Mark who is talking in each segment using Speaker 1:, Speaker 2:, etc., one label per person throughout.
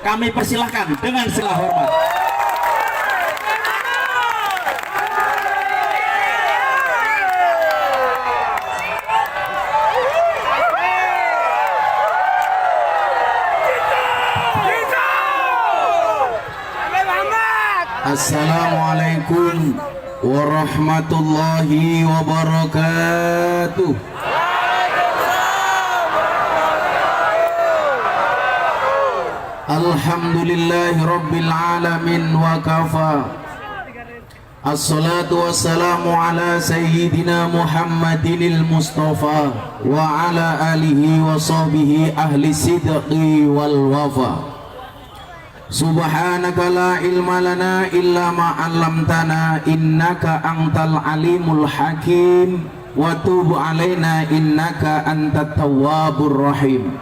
Speaker 1: kami persilahkan dengan segala hormat. Assalamualaikum warahmatullahi wabarakatuh. Alhamdulillahi rabbil alamin wa kafa. Assalatu wassalamu ala sayyidina Muhammadinil Mustafa wa ala alihi wa sahbihi ahli sidqi wal wafa. Subhanaka la ilma lana illa ma 'allamtana innaka antal alimul hakim wa tub alaina innaka antat tawwabur rahim.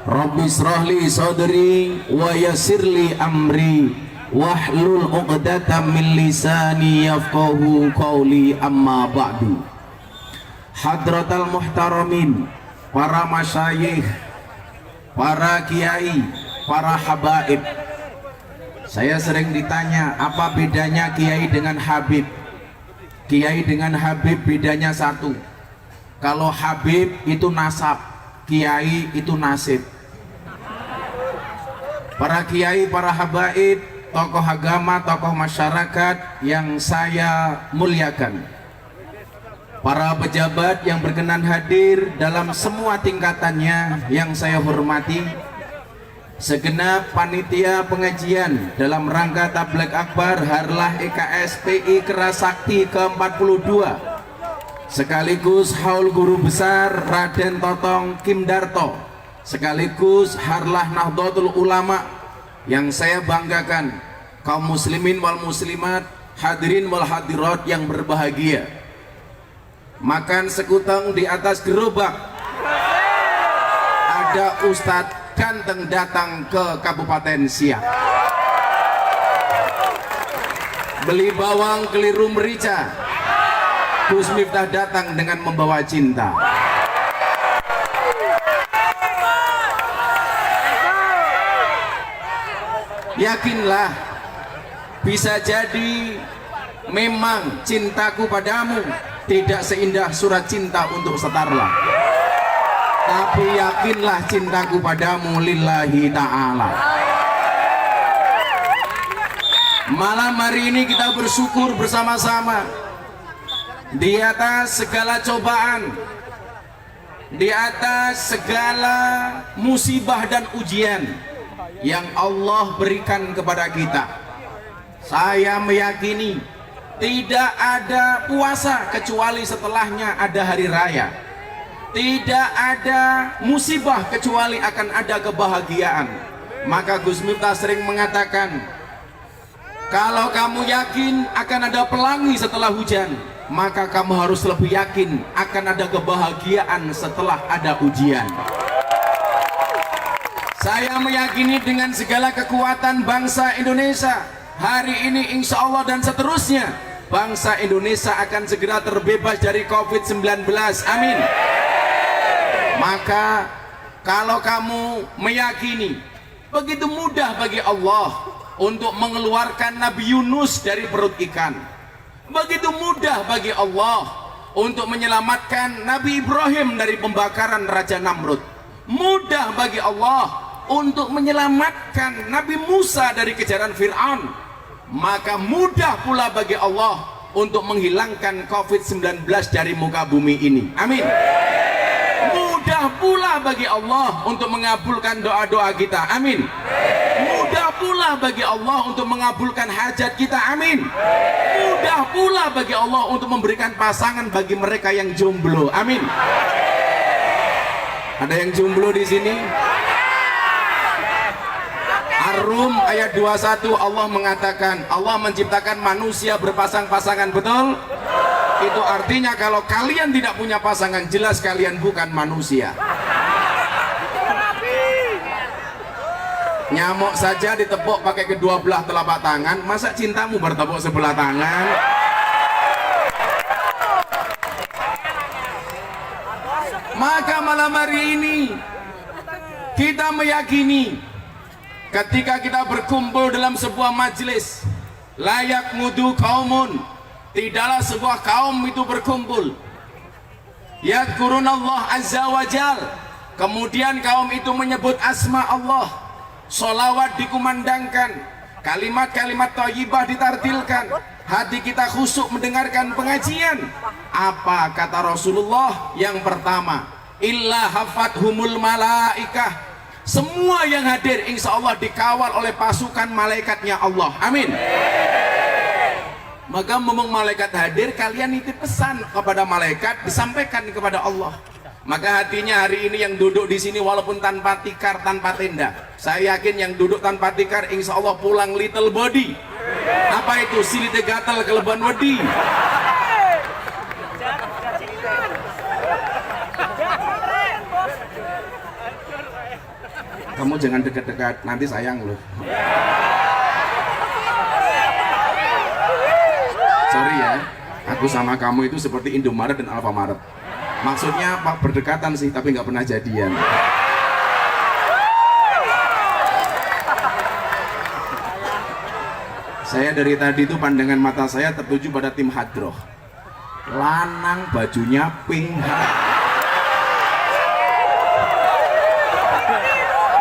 Speaker 1: Rabbi israhli sadri wa yassirli amri wahlul 'uqdatam min lisani yafqahu qawli, amma ba'du. Hadratal muhtaramin, para masyayikh, para kiai, para habaib. Saya sering ditanya, apa bedanya kiai dengan habib? Kiai dengan habib bedanya satu. Kalau habib itu nasab, kiai itu nasib. Para kiai, para habaib, tokoh agama, tokoh masyarakat yang saya muliakan, para pejabat yang berkenan hadir dalam semua tingkatannya yang saya hormati, segenap panitia pengajian dalam rangka Tabligh Akbar Harlah EKSPI Kerasakti ke-42, sekaligus haul guru besar Raden Totong Kim Darto, sekaligus Harlah Nahdlatul Ulama yang saya banggakan, kaum muslimin wal muslimat, hadirin wal hadirat yang berbahagia. Makan sekutang di atas gerobak, ada Ustadz ganteng datang ke Kabupaten Siak, beli bawang keliru merica. Gus Miftah datang dengan membawa cinta. Yakinlah, bisa jadi memang cintaku padamu tidak seindah surat cinta untuk Setarlah, tapi yakinlah cintaku padamu lillahi ta'ala. Malam hari ini kita bersyukur bersama-sama di atas segala cobaan, di atas segala musibah dan ujian yang Allah berikan kepada kita. Saya meyakini tidak ada puasa kecuali setelahnya ada hari raya. Tidak ada musibah kecuali akan ada kebahagiaan. Maka Gus Miftah sering mengatakan, kalau kamu yakin akan ada pelangi setelah hujan, maka kamu harus lebih yakin akan ada kebahagiaan setelah ada ujian. Saya meyakini dengan segala kekuatan bangsa Indonesia, hari ini insya Allah dan seterusnya, bangsa Indonesia akan segera terbebas dari COVID-19. Amin. Maka kalau kamu meyakini begitu mudah bagi Allah untuk mengeluarkan Nabi Yunus dari perut ikan, begitu mudah bagi Allah untuk menyelamatkan Nabi Ibrahim dari pembakaran Raja Namrud, mudah bagi Allah untuk menyelamatkan Nabi Musa dari kejaran Fir'aun, maka mudah pula bagi Allah untuk menghilangkan COVID-19 dari muka bumi ini. Amin. Mudah pula bagi Allah untuk mengabulkan doa-doa kita. Amin. Mudah pula bagi Allah untuk mengabulkan hajat kita. Amin. Mudah pula bagi Allah untuk memberikan pasangan bagi mereka yang jomblo. Amin. Ada yang jomblo di sini? Ar-Rum ayat 21 Allah mengatakan, Allah menciptakan manusia berpasang-pasangan, betul? Itu artinya kalau kalian tidak punya pasangan, jelas kalian bukan manusia. Nyamuk saja ditepuk pakai kedua belah telapak tangan, masa cintamu bertepuk sebelah tangan? Maka malam hari ini kita meyakini ketika kita berkumpul dalam sebuah majelis, layak mudu kaumun, tidaklah sebuah kaum itu berkumpul yadkurunallah azza wa jal, kemudian kaum itu menyebut asma Allah, sholawat dikumandangkan, kalimat-kalimat thayyibah ditartilkan, hati kita khusyuk mendengarkan pengajian. Apa kata Rasulullah? Yang pertama, illa hafathumul malaikah, semua yang hadir insya Allah dikawal oleh pasukan malaikatnya Allah. Amin. Maka memang malaikat hadir, kalian nitip pesan kepada malaikat, disampaikan kepada Allah. Maka hatinya hari ini yang duduk di sini walaupun tanpa tikar, tanpa tenda, saya yakin yang duduk tanpa tikar insya Allah pulang little body. Apa itu? Silite gatal keleban wedi. Kamu jangan dekat-dekat, nanti sayang loh. Sorry ya, aku sama kamu itu seperti Indomaret dan Alfamaret. Maksudnya pak berdekatan sih, tapi nggak pernah jadian. Saya dari tadi itu pandangan mata saya tertuju pada tim hadroh. Lanang bajunya pink.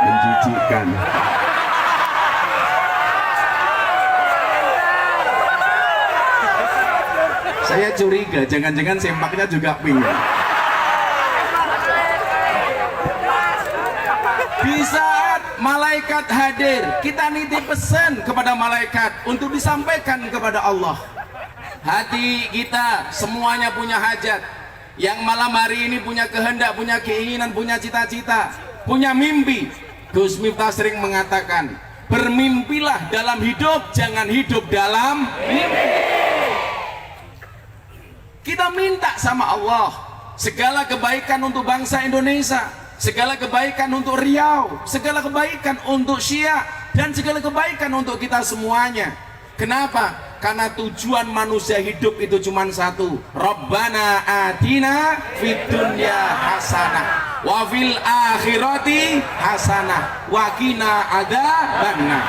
Speaker 1: Menjijikkan. Saya curiga, jangan-jangan sempaknya juga pink. Di saat malaikat hadir, kita nitip pesan kepada malaikat untuk disampaikan kepada Allah. Hati kita semuanya punya hajat. Yang malam hari ini punya kehendak, punya keinginan, punya cita-cita, punya mimpi. Gus Miftah sering mengatakan, bermimpilah dalam hidup, jangan hidup dalam mimpi. Kita minta sama Allah segala kebaikan untuk bangsa Indonesia, segala kebaikan untuk Riau, segala kebaikan untuk Syiah, dan segala kebaikan untuk kita semuanya. Kenapa? Karena tujuan manusia hidup itu cuma satu. Rabbana atina fid dunya hasanah wa fil akhirati hasanah wa qina adzabannar.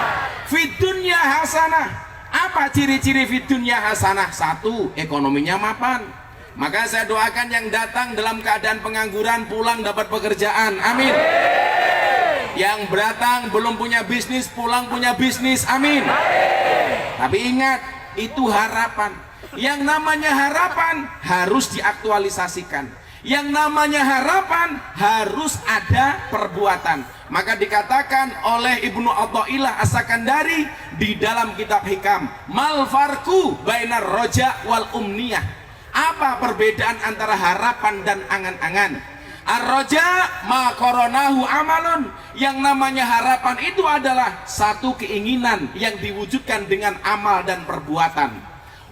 Speaker 1: Fid dunya hasanah. Apa ciri-ciri fid dunya hasanah? Satu, ekonominya mapan. Maka saya doakan yang datang dalam keadaan pengangguran pulang dapat pekerjaan. Amin. Yang datang belum punya bisnis pulang punya bisnis. Amin. Tapi ingat, itu harapan. Yang namanya harapan harus diaktualisasikan. Yang namanya harapan harus ada perbuatan. Maka dikatakan oleh Ibnu Athaillah As-Sakandari di dalam kitab Hikam, mal farku bainar roja wal umniyah. Apa perbedaan antara harapan dan angan-angan? Ar-roja ma koronahu amalun. Yang namanya harapan itu adalah satu keinginan yang diwujudkan dengan amal dan perbuatan.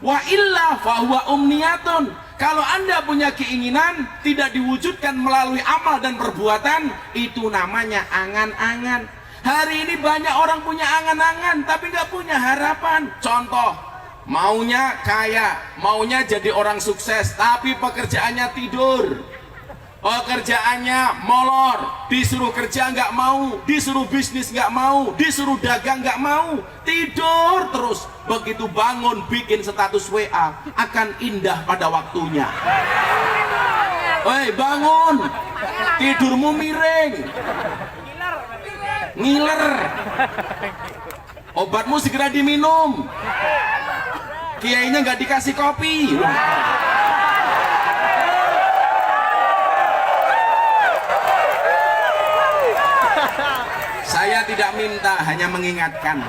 Speaker 1: Wa illa fahuwa umniyatun. Kalau Anda punya keinginan tidak diwujudkan melalui amal dan perbuatan, itu namanya angan-angan. Hari ini banyak orang punya angan-angan tapi nggak punya harapan. Contoh, maunya kaya, maunya jadi orang sukses, tapi pekerjaannya tidur. Pekerjaannya molor, disuruh kerja nggak mau, disuruh bisnis nggak mau, disuruh dagang nggak mau, tidur terus. Begitu bangun bikin status WA, akan indah pada waktunya. Woi bangun, tidurmu miring, ngiler, obatmu segera diminum, kiainya nggak dikasih kopi. Saya tidak minta, hanya mengingatkan.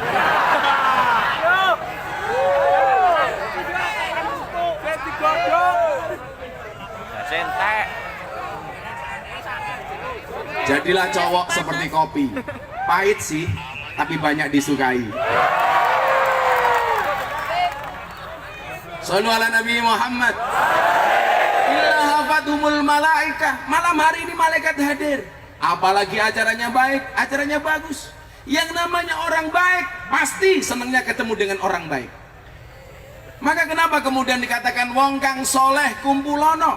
Speaker 1: Jadilah cowok seperti kopi, pahit sih, tapi banyak disukai. Shallu ala Nabi Muhammad. Illa hafathumul malaikah. Malam hari ini malaikat hadir. Apalagi acaranya baik, acaranya bagus. Yang namanya orang baik pasti senangnya ketemu dengan orang baik. Maka kenapa kemudian dikatakan wong kang soleh kumpulono?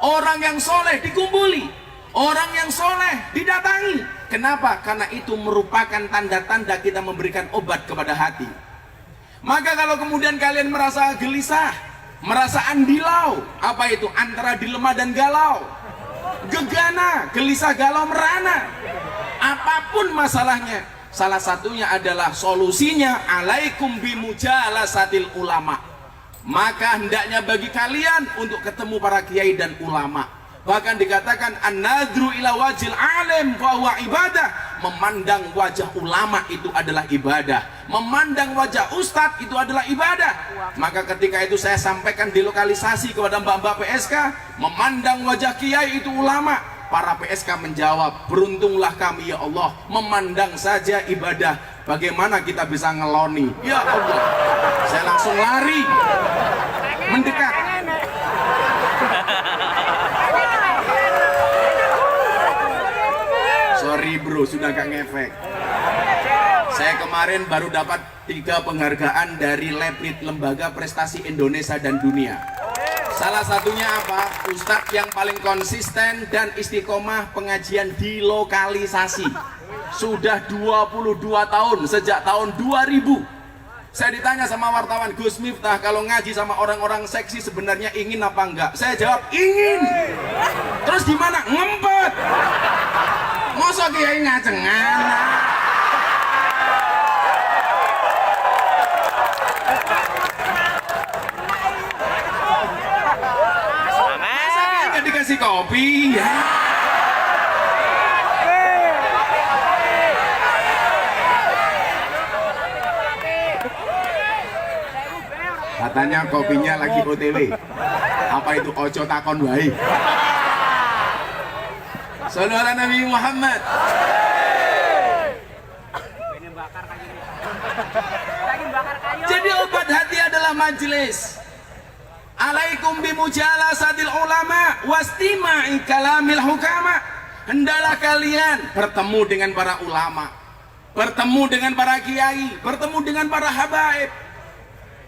Speaker 1: Orang yang soleh dikumpuli, orang yang soleh didatangi. Kenapa? Karena itu merupakan tanda-tanda kita memberikan obat kepada hati. Maka kalau kemudian kalian merasa gelisah, merasa andilau, apa itu? Antara dilema dan galau, gegana, gelisah, galau, merana, apapun masalahnya, salah satunya adalah solusinya alaikum bimujalasatil ulama. Maka hendaknya bagi kalian untuk ketemu para kiai dan ulama. Bahkan dikatakan an-nadru ila wajil alim fa huwa ibadah. Memandang wajah ulama itu adalah ibadah. Memandang wajah ustadz itu adalah ibadah. Maka ketika itu saya sampaikan di lokalisasi kepada mbak-mbak PSK, memandang wajah kiai itu ulama. Para PSK menjawab, beruntunglah kami ya Allah, memandang saja ibadah. Bagaimana kita bisa ngeloni? Ya Allah, saya langsung lari mendekat. Sorry bro, sudah gak ngefek. Saya kemarin baru dapat 3 penghargaan dari Leplit, Lembaga Prestasi Indonesia dan Dunia. Salah satunya apa? Ustadz yang paling konsisten dan istiqomah pengajian di lokalisasi. Sudah 22 tahun, sejak tahun 2000. Saya ditanya sama wartawan, Gus Miftah, kalau ngaji sama orang-orang seksi sebenarnya ingin apa enggak? Saya jawab, ingin. Terus gimana? Ngempet. Masa kiai ngacengan? Masa kiai nggak dikasih kopi? Ya. Katanya kopinya lagi OTW. Apa itu ojo takon wae? Saudara Nabi Muhammad. Jadi obat hati adalah majelis. Alaikum bimujalasatil ulama wastima'i kalamil hukama. Hendaklah kalian bertemu dengan para ulama, bertemu dengan para kiai, bertemu dengan para habaib.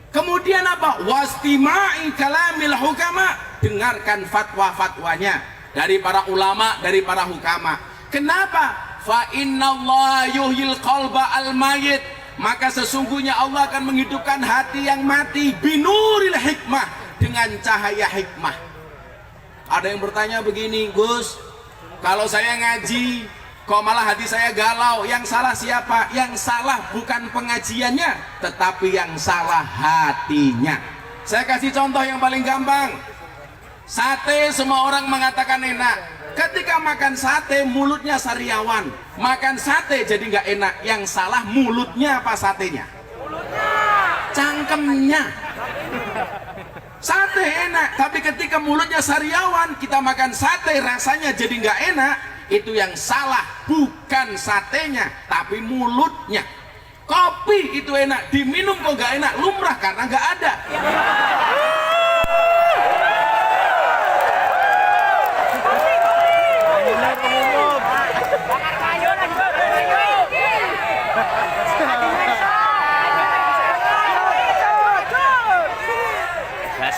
Speaker 1: Kemudian apa? Wastima'i kalamil hukama. Dengarkan fatwa-fatwanya dari para ulama, dari para hukama. Kenapa? Fa innallaha yuhyil qalba al-mayyit. Maka sesungguhnya Allah akan menghidupkan hati yang mati binuril hikmah, dengan cahaya hikmah. Ada yang bertanya begini, Gus, kalau saya ngaji kok malah hati saya galau, yang salah siapa? Yang salah bukan pengajiannya, tetapi yang salah hatinya. Saya kasih contoh yang paling gampang. Sate semua orang mengatakan enak. Ketika makan sate mulutnya sariawan, makan sate jadi nggak enak. Yang salah mulutnya apa satenya? Cangkemnya. Sate enak, tapi ketika mulutnya sariawan, kita makan sate rasanya jadi nggak enak. Itu yang salah bukan satenya, tapi mulutnya. Kopi itu enak, diminum kok nggak enak, lumrah karena nggak ada.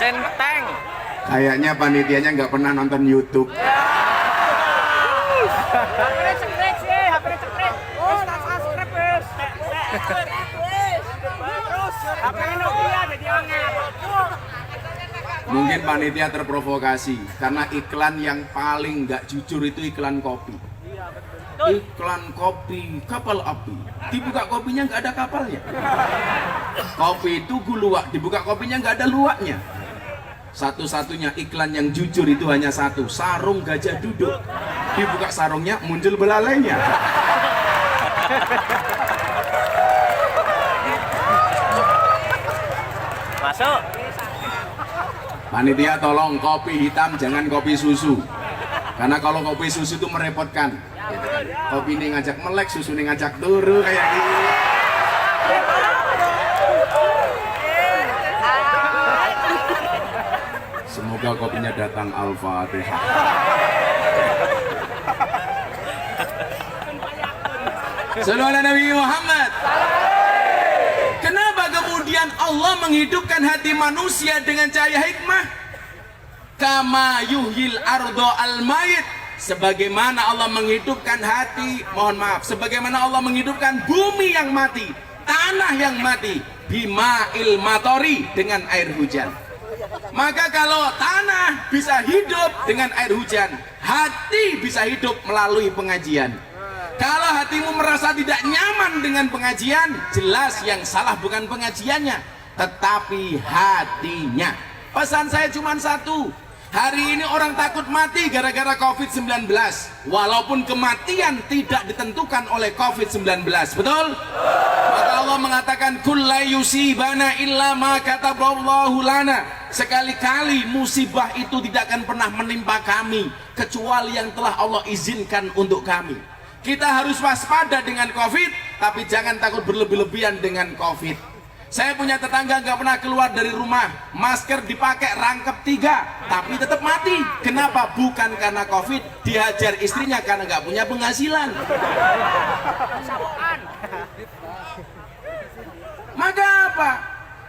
Speaker 2: Senteng.
Speaker 1: Kayaknya panitianya nggak pernah nonton YouTube. Mungkin panitia terprovokasi karena iklan yang paling nggak jujur itu iklan kopi. Iklan kopi kapal api, dibuka kopinya nggak ada kapalnya. Kopi itu guluak, dibuka kopinya nggak ada luaknya. Satu-satunya iklan yang jujur itu hanya satu, sarung gajah duduk. Dibuka sarungnya muncul belalainya.
Speaker 2: Masuk.
Speaker 1: Panitia tolong kopi hitam jangan kopi susu. Karena kalau kopi susu itu merepotkan. Kopi ini ngajak melek, susu ini ngajak turu kayak gini. Semoga kopinya datang. Al-Fatihah. Saudara Nabi Muhammad. Kenapa kemudian Allah menghidupkan hati manusia dengan cahaya hikmah? Kama yuhil ardo al-mayit. sebagaimana Allah menghidupkan hati, mohon maaf, sebagaimana Allah menghidupkan bumi yang mati, tanah yang mati, bima'il matori, dengan air hujan. Maka kalau tanah bisa hidup dengan air hujan, hati bisa hidup melalui pengajian. Kalau hatimu merasa tidak nyaman dengan pengajian, jelas yang salah bukan pengajiannya, tetapi hatinya. Pesan saya cuma satu, hari ini orang takut mati gara-gara COVID-19, walaupun kematian tidak ditentukan oleh COVID-19, betul? Maka Allah mengatakan kulla yusibana illa ma kataballahu lana. Sekali-kali musibah itu tidak akan pernah menimpa kami kecuali yang telah Allah izinkan untuk kami. Kita harus waspada dengan COVID, tapi jangan takut berlebih-lebihan dengan COVID. Saya punya tetangga nggak pernah keluar dari rumah, masker dipakai rangkap 3, tapi tetap mati. Kenapa? Bukan karena COVID, dihajar istrinya karena nggak punya penghasilan. Maka apa?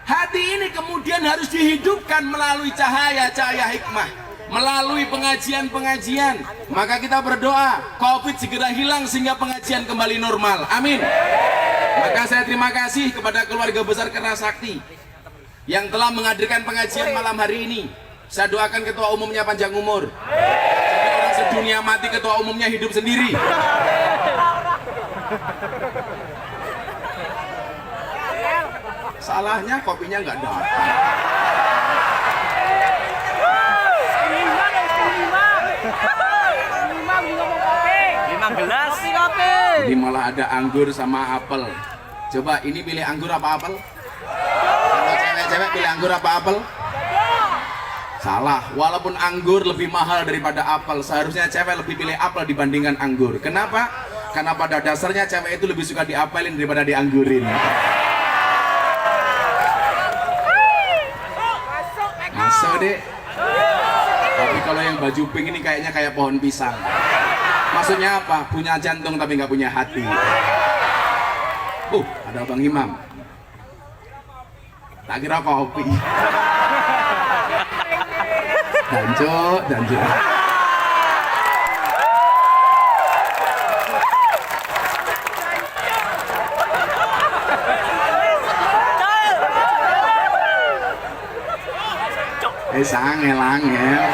Speaker 1: Hati ini kemudian harus dihidupkan melalui cahaya-cahaya hikmah, melalui pengajian-pengajian. Maka kita berdoa COVID segera hilang sehingga pengajian kembali normal. Amin. Maka saya terima kasih kepada keluarga besar Kerasakti yang telah menghadirkan pengajian malam hari ini. Saya doakan ketua umumnya panjang umur. Jadi orang sedunia mati, ketua umumnya hidup sendiri. Salahnya kopinya nggak datang.
Speaker 2: Gelas
Speaker 1: Ini malah ada anggur sama apel. Coba ini pilih anggur apa apel? Kalau cewek-cewek pilih anggur apa apel? Salah, walaupun anggur lebih mahal daripada apel, seharusnya cewek lebih pilih apel dibandingkan anggur. Kenapa? Karena pada dasarnya cewek itu lebih suka diapelin daripada dianggurin. Masuk deh. Tapi kalau yang baju pink ini kayaknya kayak pohon pisang. Maksudnya apa? Punya jantung tapi nggak punya hati. Ada Bang Imam. Tak kira kopi. Danjo. Angel.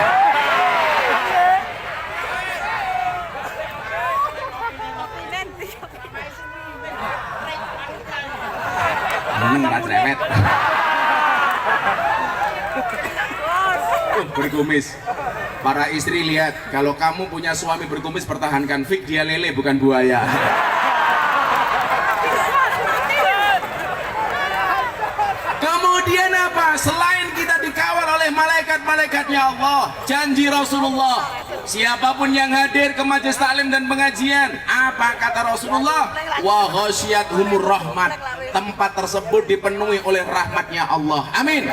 Speaker 1: Cerewet. Berkumis. Para istri lihat, kalau kamu punya suami berkumis pertahankan, fik dia lele bukan buaya. Kemudian apa? Selain kita dikawal oleh malaikat-malaikatnya Allah, janji Rasulullah, siapapun yang hadir ke majelis taklim dan pengajian, apa kata Rasulullah? Wa ghasyiyatuhumur rahmat. Tempat tersebut dipenuhi oleh rahmatnya Allah. Amin.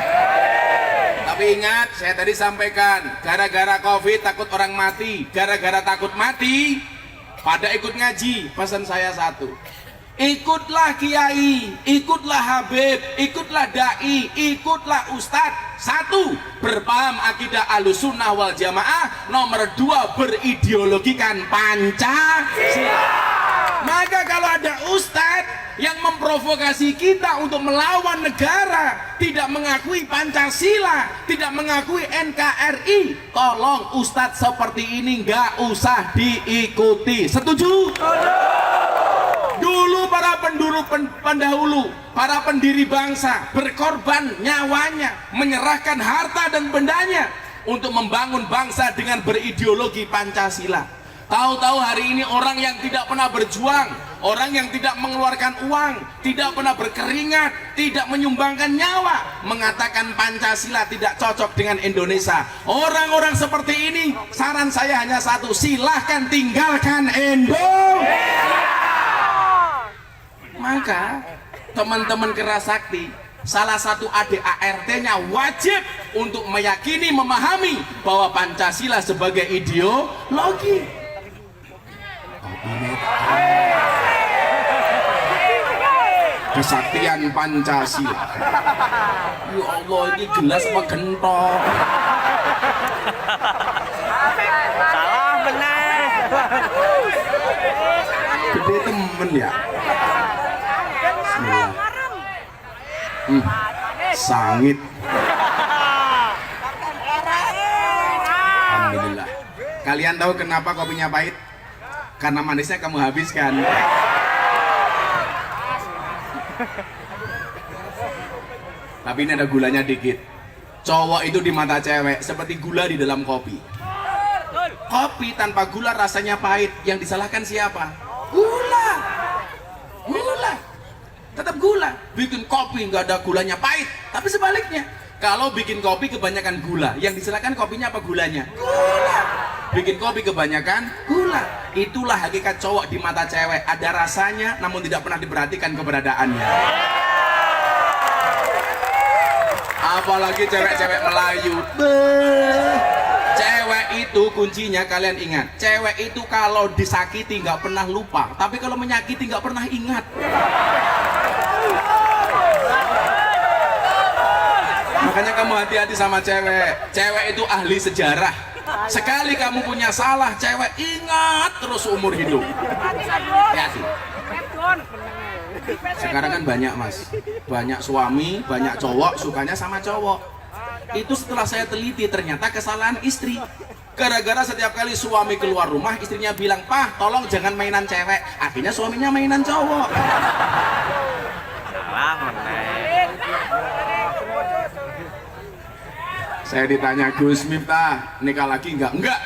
Speaker 1: Tapi ingat, saya tadi sampaikan, gara-gara COVID takut orang mati, gara-gara takut mati pada ikut ngaji. Pesan saya satu, ikutlah kiai, ikutlah habib, ikutlah dai, ikutlah ustadz. 1, berpaham akidah Ahlussunnah wal Jamaah. Nomor 2, berideologikan Pancasila. Maka kalau ada ustadz yang memprovokasi kita untuk melawan negara, tidak mengakui Pancasila, tidak mengakui NKRI, tolong ustadz seperti ini nggak usah diikuti. Setuju? Dulu para pendahulu, para pendiri bangsa berkorban nyawanya, menyerahkan harta dan bendanya untuk membangun bangsa dengan berideologi Pancasila. Tahu-tahu hari ini orang yang tidak pernah berjuang, orang yang tidak mengeluarkan uang, tidak pernah berkeringat, tidak menyumbangkan nyawa, mengatakan Pancasila tidak cocok dengan Indonesia. Orang-orang seperti ini, saran saya hanya satu, silahkan tinggalkan Indonesia. Maka teman-teman Kerasakti, salah satu ADART-nya wajib untuk meyakini, memahami bahwa Pancasila sebagai ideologi. Kesaktian Pancasila. Ya Allah, ini gelas apa gentong?
Speaker 2: Salah benar.
Speaker 1: Gede temen ya. Bismillah. Sangit. Alhamdulillah. Kalian tahu kenapa kopinya pahit? Karena manisnya kamu habiskan. Tapi ini ada gulanya dikit. Cowok itu di mata cewek seperti gula di dalam kopi. Kopi tanpa gula rasanya pahit. Yang disalahkan siapa? Gula. Gula. Tetap gula. Bikin kopi nggak ada gulanya pahit. Tapi sebaliknya, kalau bikin kopi kebanyakan gula, yang disalahkan kopinya apa gulanya? Gula. Bikin kopi kebanyakan gula. Itulah hakikat cowok di mata cewek. Ada rasanya namun tidak pernah diperhatikan keberadaannya. Apalagi cewek-cewek Melayu. Cewek itu kuncinya, kalian ingat, cewek itu kalau disakiti nggak pernah lupa, tapi kalau menyakiti nggak pernah ingat. Makanya kamu hati-hati sama cewek. Cewek itu ahli sejarah. Sekali kamu punya salah, cewek ingat terus umur hidup. Hati-hati. Sekarang kan banyak mas, banyak suami, banyak cowok sukanya sama cowok. Itu setelah saya teliti ternyata kesalahan istri. Gara-gara setiap kali suami keluar rumah, istrinya bilang, "Pah, tolong jangan mainan cewek." Akhirnya suaminya mainan cowok. Saya ditanya, "Gus Miftah, nikah lagi enggak?" Enggak.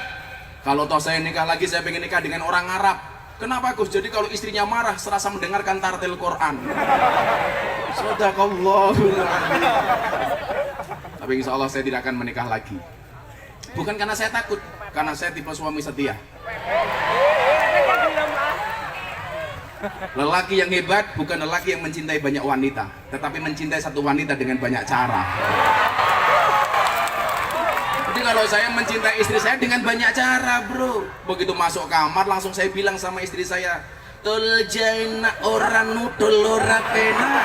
Speaker 1: Kalau toh saya nikah lagi, saya pengen nikah dengan orang Arab. Kenapa Gus? Jadi kalau istrinya marah, serasa mendengarkan tartil Quran. Sadaqallahul adzim. Tapi insya Allah saya tidak akan menikah lagi. Bukan karena saya takut, karena saya tipe suami setia. Lelaki yang hebat bukan lelaki yang mencintai banyak wanita, tetapi mencintai satu wanita dengan banyak cara. Jadi kalau saya mencintai istri saya dengan banyak cara, bro. Begitu masuk kamar langsung saya bilang sama istri saya, "Tul jaina orang nutul ora penak,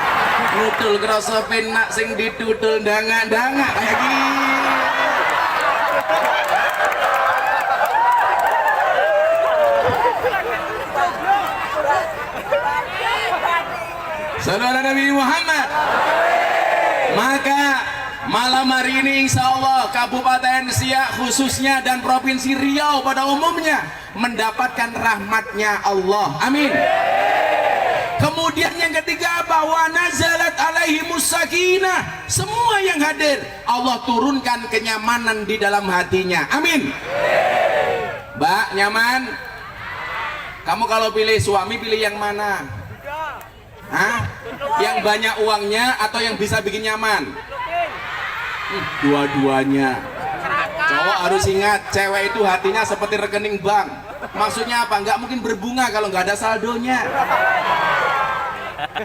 Speaker 1: nutul kroso penak sing ditutul dangak-dangak." Kayak gini. Saudara Nabi Muhammad. Maka malam hari ini insya Allah Kabupaten Siak khususnya dan Provinsi Riau pada umumnya mendapatkan rahmatnya Allah. Amin. Kemudian yang ketiga, bahwa nazalat alaihimus sakinah. Semua yang hadir Allah turunkan kenyamanan di dalam hatinya. Amin. Mbak, nyaman? Kamu kalau pilih suami pilih yang mana? Hah? Yang banyak uangnya atau yang bisa bikin nyaman? Dua-duanya. Cowok harus ingat, cewek itu hatinya seperti rekening bank. Maksudnya apa? Nggak mungkin berbunga kalau nggak ada saldonya.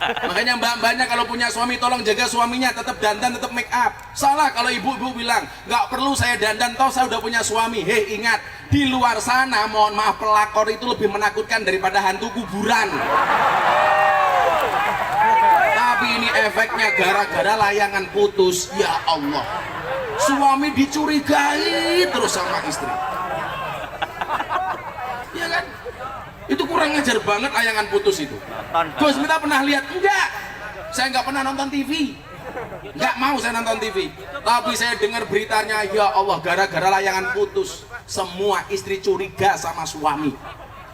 Speaker 1: Makanya mbak-mbaknya kalau punya suami tolong jaga suaminya, tetap dandan, tetap make up. Salah kalau ibu-ibu bilang nggak perlu saya dandan, toh saya udah punya suami. Hei, ingat, di luar sana mohon maaf pelakor itu lebih menakutkan daripada hantu kuburan. Tapi ini efeknya gara-gara layangan putus. Ya Allah, suami dicurigai terus sama istri. Ya kan? Itu kurang ajar banget layangan putus itu. Gus Miftah pernah lihat? Enggak. Saya nggak pernah nonton TV. Nggak mau saya nonton TV. Tapi saya dengar beritanya, ya Allah, gara-gara layangan putus, semua istri curiga sama suami.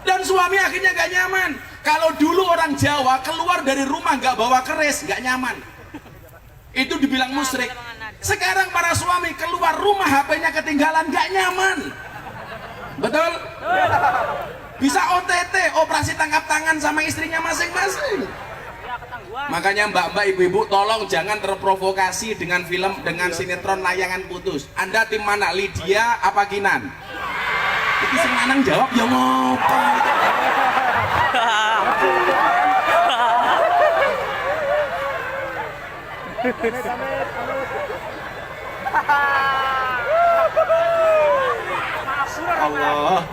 Speaker 1: Dan suami akhirnya gak nyaman. Kalau dulu orang Jawa keluar dari rumah gak bawa keris, gak nyaman. Itu dibilang musyrik. Sekarang para suami keluar rumah HP-nya ketinggalan, gak nyaman. Betul? Bisa OTT, operasi tangkap tangan sama istrinya masing-masing. Makanya mbak-mbak, ibu-ibu, tolong jangan terprovokasi dengan film, dengan sinetron layangan putus. Anda tim mana? Lydia apa Kinan? Itu sing lanang jawab ya ngopo. Allah.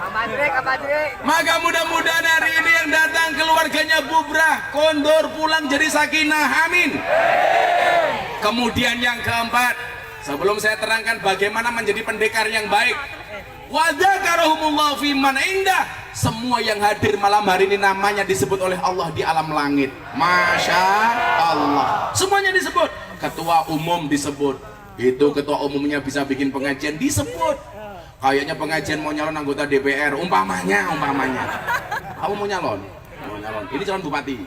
Speaker 1: Maka mudah-mudahan hari ini yang datang keluarganya bubrah, kondor, pulang jadi sakinah. Amin. Kemudian yang keempat, sebelum saya terangkan bagaimana menjadi pendekar yang baik, wa dzakarahumullahu fi man indah, semua yang hadir malam hari ini namanya disebut oleh Allah di alam langit. Masya Allah, semuanya disebut. Ketua umum disebut, itu ketua umumnya bisa bikin pengajian disebut. Kayaknya pengajian mau nyalon anggota DPR, umpamanya. Kamu mau nyalon? Mau nyalon. Ini calon bupati.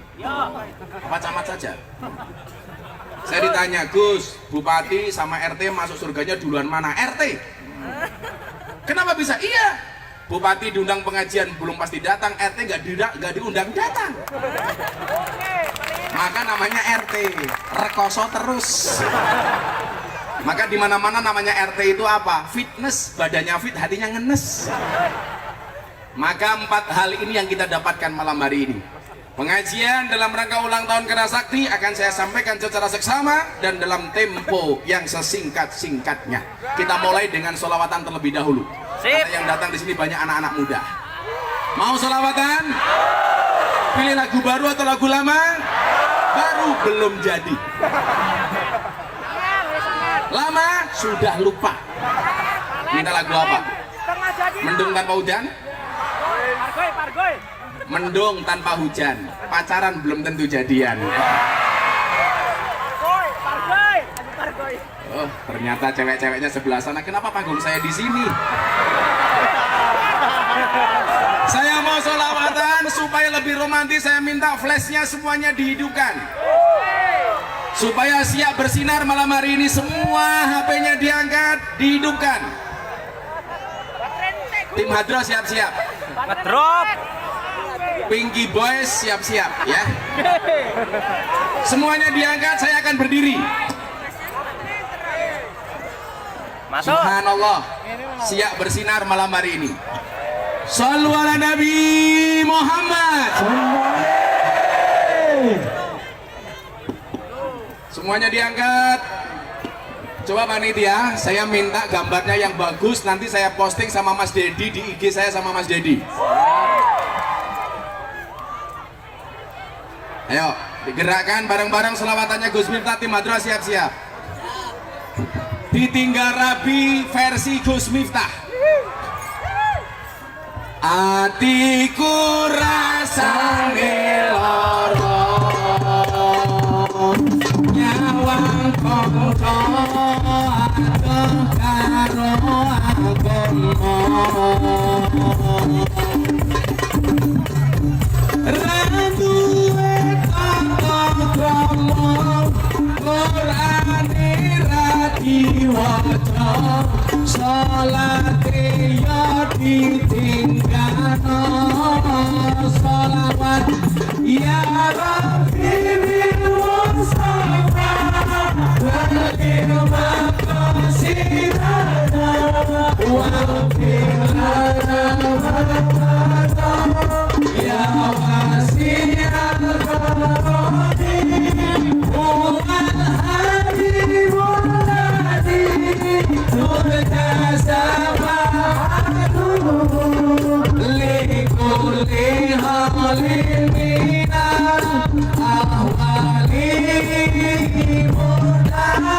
Speaker 1: Apa camat saja? Saya ditanya, Gus, bupati sama RT masuk surganya duluan mana? RT. Kenapa bisa? Iya, bupati diundang pengajian belum pasti datang, RT nggak diundang datang. Maka namanya RT, rekoso terus. Maka di mana-mana namanya RT itu apa? Fitness, badannya fit, hatinya ngenes. Maka 4 hal ini yang kita dapatkan malam hari ini. Pengajian dalam rangka ulang tahun Kerasakti akan saya sampaikan secara seksama dan dalam tempo yang sesingkat-singkatnya. Kita mulai dengan sholawatan terlebih dahulu. Karena yang datang di sini banyak anak-anak muda. Mau sholawatan? Pilih lagu baru atau lagu lama? Baru belum jadi. Lama sudah lupa. Minta lagu apa? Mendung tanpa hujan? Mendung tanpa hujan, pacaran belum tentu jadian. Oh, ternyata cewek-ceweknya sebelah sana. Kenapa panggung saya di sini? Saya mau sholawatan supaya lebih romantis. Saya minta flashnya semuanya dihidupkan, supaya siap bersinar malam hari ini. Semua HP-nya diangkat, dihidupkan. Tim Hadro siap-siap.
Speaker 2: Drop.
Speaker 1: Pinky Boys siap-siap ya. Semuanya diangkat, saya akan berdiri.
Speaker 2: Masuk.
Speaker 1: Subhanallah, siap bersinar malam hari ini. Shallu ala Nabi Muhammad. Semuanya diangkat. Coba panitia, saya minta gambarnya yang bagus. Nanti saya posting sama Mas Dedi di IG saya sama Mas Dedi. Ayo, digerakkan bareng-bareng selawatannya Gus Miftah. Tim Madra siap-siap. Ditinggal Rabi versi Gus Miftah. Atiku rasane lara, nyawang kongko adoh karo agama. Randuwe tata krama, Qur'ane ra diwaca, salate ya ditinggano, sholawat ya Rabbi bil Mustafa, wal maqasidana, wa filana ya wasi'al karami, huwal habibul ladzi turja sama'atuhu likulli halin minal ahwali mudahiri.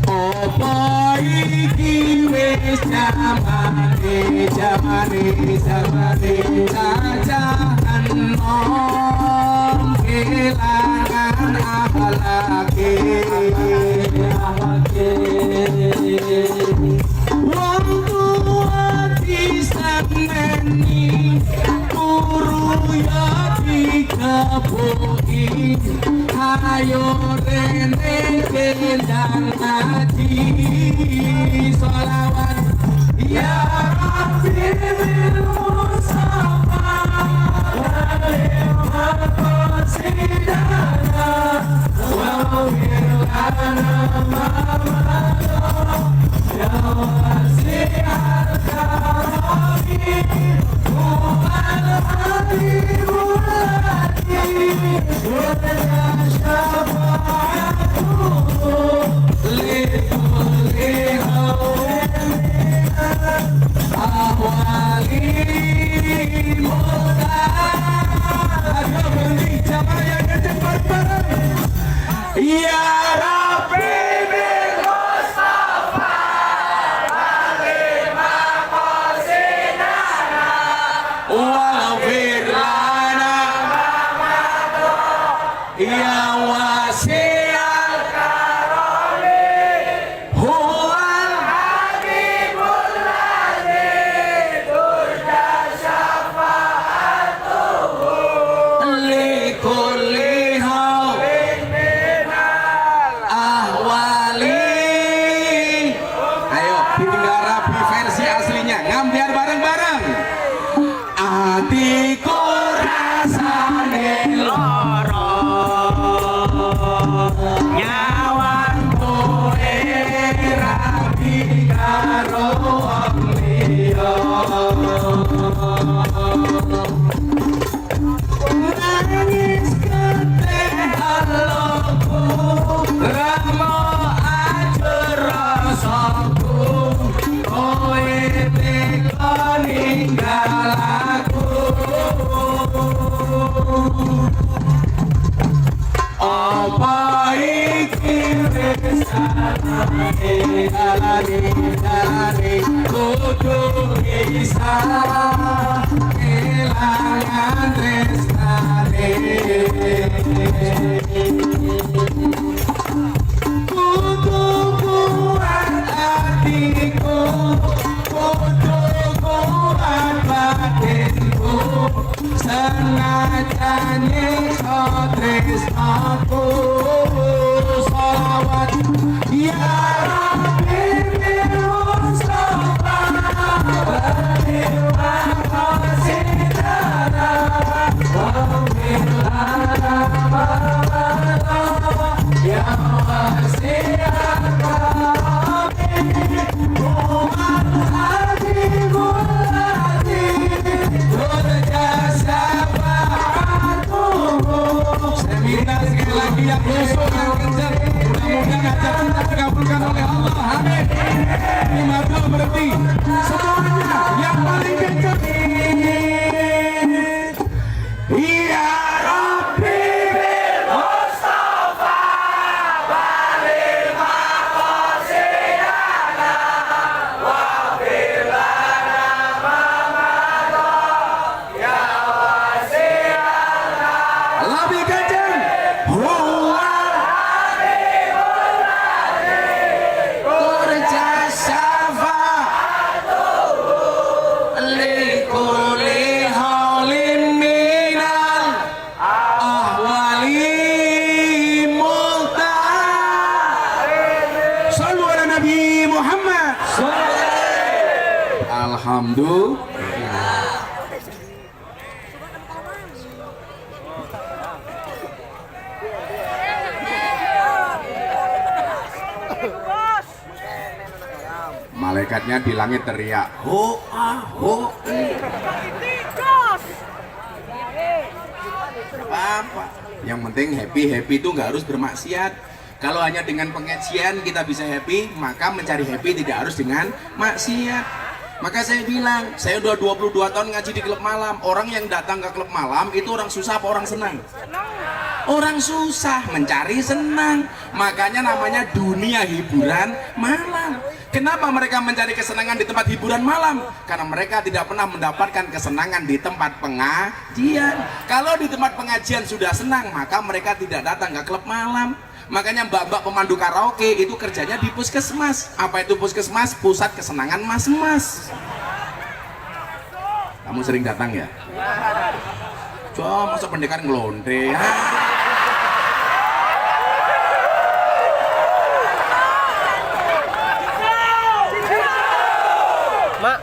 Speaker 1: Apa iki wis jamane cacahan nom kelangan akhlake. Wong tua diseneni, guru ya dikepuki, ayo rene kendang hati, sholawat ya Rabbi bil Mustafa, wal maqasidana, wa wilana mamalo, ya wasi'al karami, huwal habibul ladzi turja syafa'atuhu likulli hawlin minal ahwali mudahiri. Ya Rabbi bil Mustafa, wal Ya wasi'al karami huwal habibul ladzi turja syafa'atuhu likulli hawin minal ahwali. Ayo ditinggal rapi versi aslinya, ngambiar bareng-bareng. Atiku rasane lara nyawan kowe rapi karo wong liya. Nangis keteh haloku ramo ajur rasaku kowe teko ninggal aku. Apa iki resane dalane kudu bisa kelangan tresnane. Kudu kuat hatiku, kudu kuat batinku, senajan nyiksa tresnaku. Sholawat ya Rabbi bil Mustafa bil maqasidana wa bil alama ya wasi'al karami huwal habibul ladzi turja syafa'atuhu. Saya minta sekali lagi yang khusus yang kencang, mudah-mudahan hajat kita dikabulkan oleh Allah. Amin. Lima dua berhenti semuanya yang paling kencang. Ya Rabbi bil Mustafa balil maqasidana wa bil alama ya wasi'al. Lebih kencang. Huwal habibul ladzi turja syafa'atuhu likulli haulin minal ahwali muhtar. Sallu ala Nabi Muhammad. Alhamdulillah. Malaikatnya di langit teriak, ho ah ho. Apa-apa. Yang penting happy itu nggak harus bermaksiat. Kalau hanya dengan pengajian kita bisa happy, maka mencari happy tidak harus dengan maksiat. Maka saya bilang, saya udah 22 tahun ngaji di klub malam. Orang yang datang ke klub malam itu orang susah apa orang senang? Orang susah, mencari senang. Makanya namanya dunia hiburan malam. Kenapa mereka mencari kesenangan di tempat hiburan malam? Karena mereka tidak pernah mendapatkan kesenangan di tempat pengajian. Kalau di tempat pengajian sudah senang, maka mereka tidak datang ke klub malam. Makanya mbak-mbak pemandu karaoke itu kerjanya di puskesmas. Apa itu puskesmas? Pusat kesenangan mas-mas. Kamu sering datang ya? Coba masa pendekar ngelonte.
Speaker 2: Mak,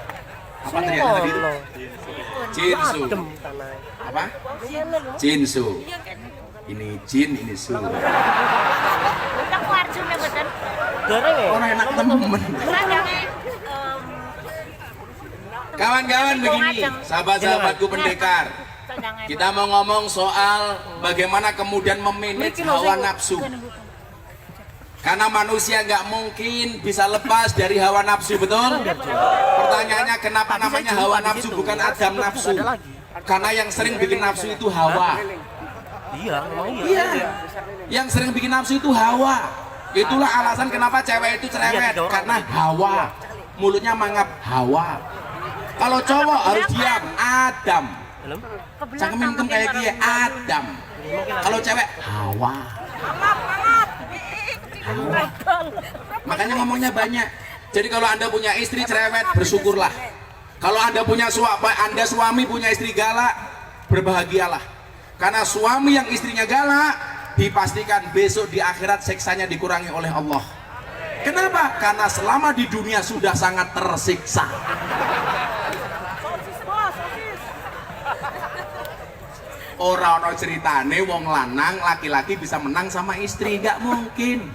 Speaker 1: Apa teriaknya tadi itu? Jinsu. Apa? Jinsu. Ini jin, ini su.
Speaker 2: goreng ya?
Speaker 1: Orang enak temen. Kawan-kawan begini, sahabat-sahabatku pendekar. Kita mau ngomong soal bagaimana kemudian memanage hawa nafsu. Karena manusia nggak mungkin bisa lepas dari hawa nafsu, betul? Pertanyaannya kenapa namanya hawa nafsu bukan adam nafsu? Karena yang sering bikin nafsu itu hawa.
Speaker 2: Iya,
Speaker 1: Iya. Yang sering bikin nafsu itu hawa. Itulah alasan kenapa cewek itu cerewet, karena hawa. Mulutnya mangap hawa. Kalau cowok harus diam, adam.
Speaker 2: Belum?
Speaker 1: Cangkem kayak dia Adam. Kalau cewek Hawa. Makanya ngomongnya banyak. Jadi kalau Anda punya istri cerewet, bersyukurlah. Kalau Anda punya suami punya istri galak, berbahagialah. Karena suami yang istrinya galak, dipastikan besok di akhirat siksanya dikurangi oleh Allah. Kenapa? Karena selama di dunia sudah sangat tersiksa. Orang ceritane wong lanang laki-laki bisa menang sama istri, nggak mungkin.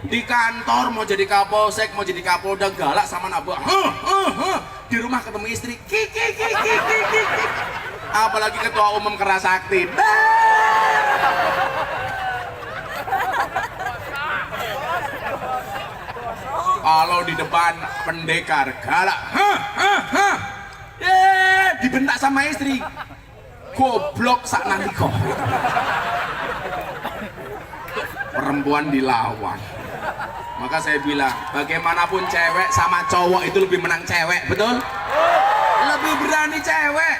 Speaker 1: Di kantor mau jadi kapolsek, mau jadi kapolda galak sama anak buah. Di rumah ketemu istri, kiki. Apalagi ketua umum keras sakti. Kalau di depan pendekar galak, dibentak sama istri. Goblok sak nalika. Perempuan dilawan. Maka saya bilang, bagaimanapun cewek sama cowok itu lebih menang cewek, betul? Lebih berani cewek.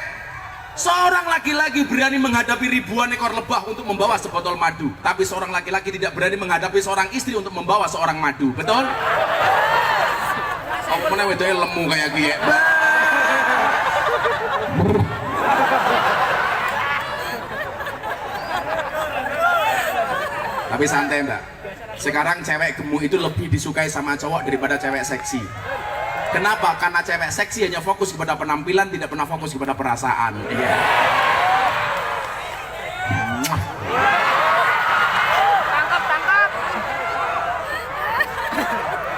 Speaker 1: Seorang laki-laki berani menghadapi ribuan ekor lebah untuk membawa sebotol madu, tapi seorang laki-laki tidak berani menghadapi seorang istri untuk membawa seorang madu, betul? Oh, mana wedoknya lemu kayak gie. Tapi santai mbak, sekarang cewek gemuk itu lebih disukai sama cowok daripada cewek seksi. Kenapa? Karena cewek seksi hanya fokus kepada penampilan, tidak pernah fokus kepada perasaan. Iya.
Speaker 2: Tangkap.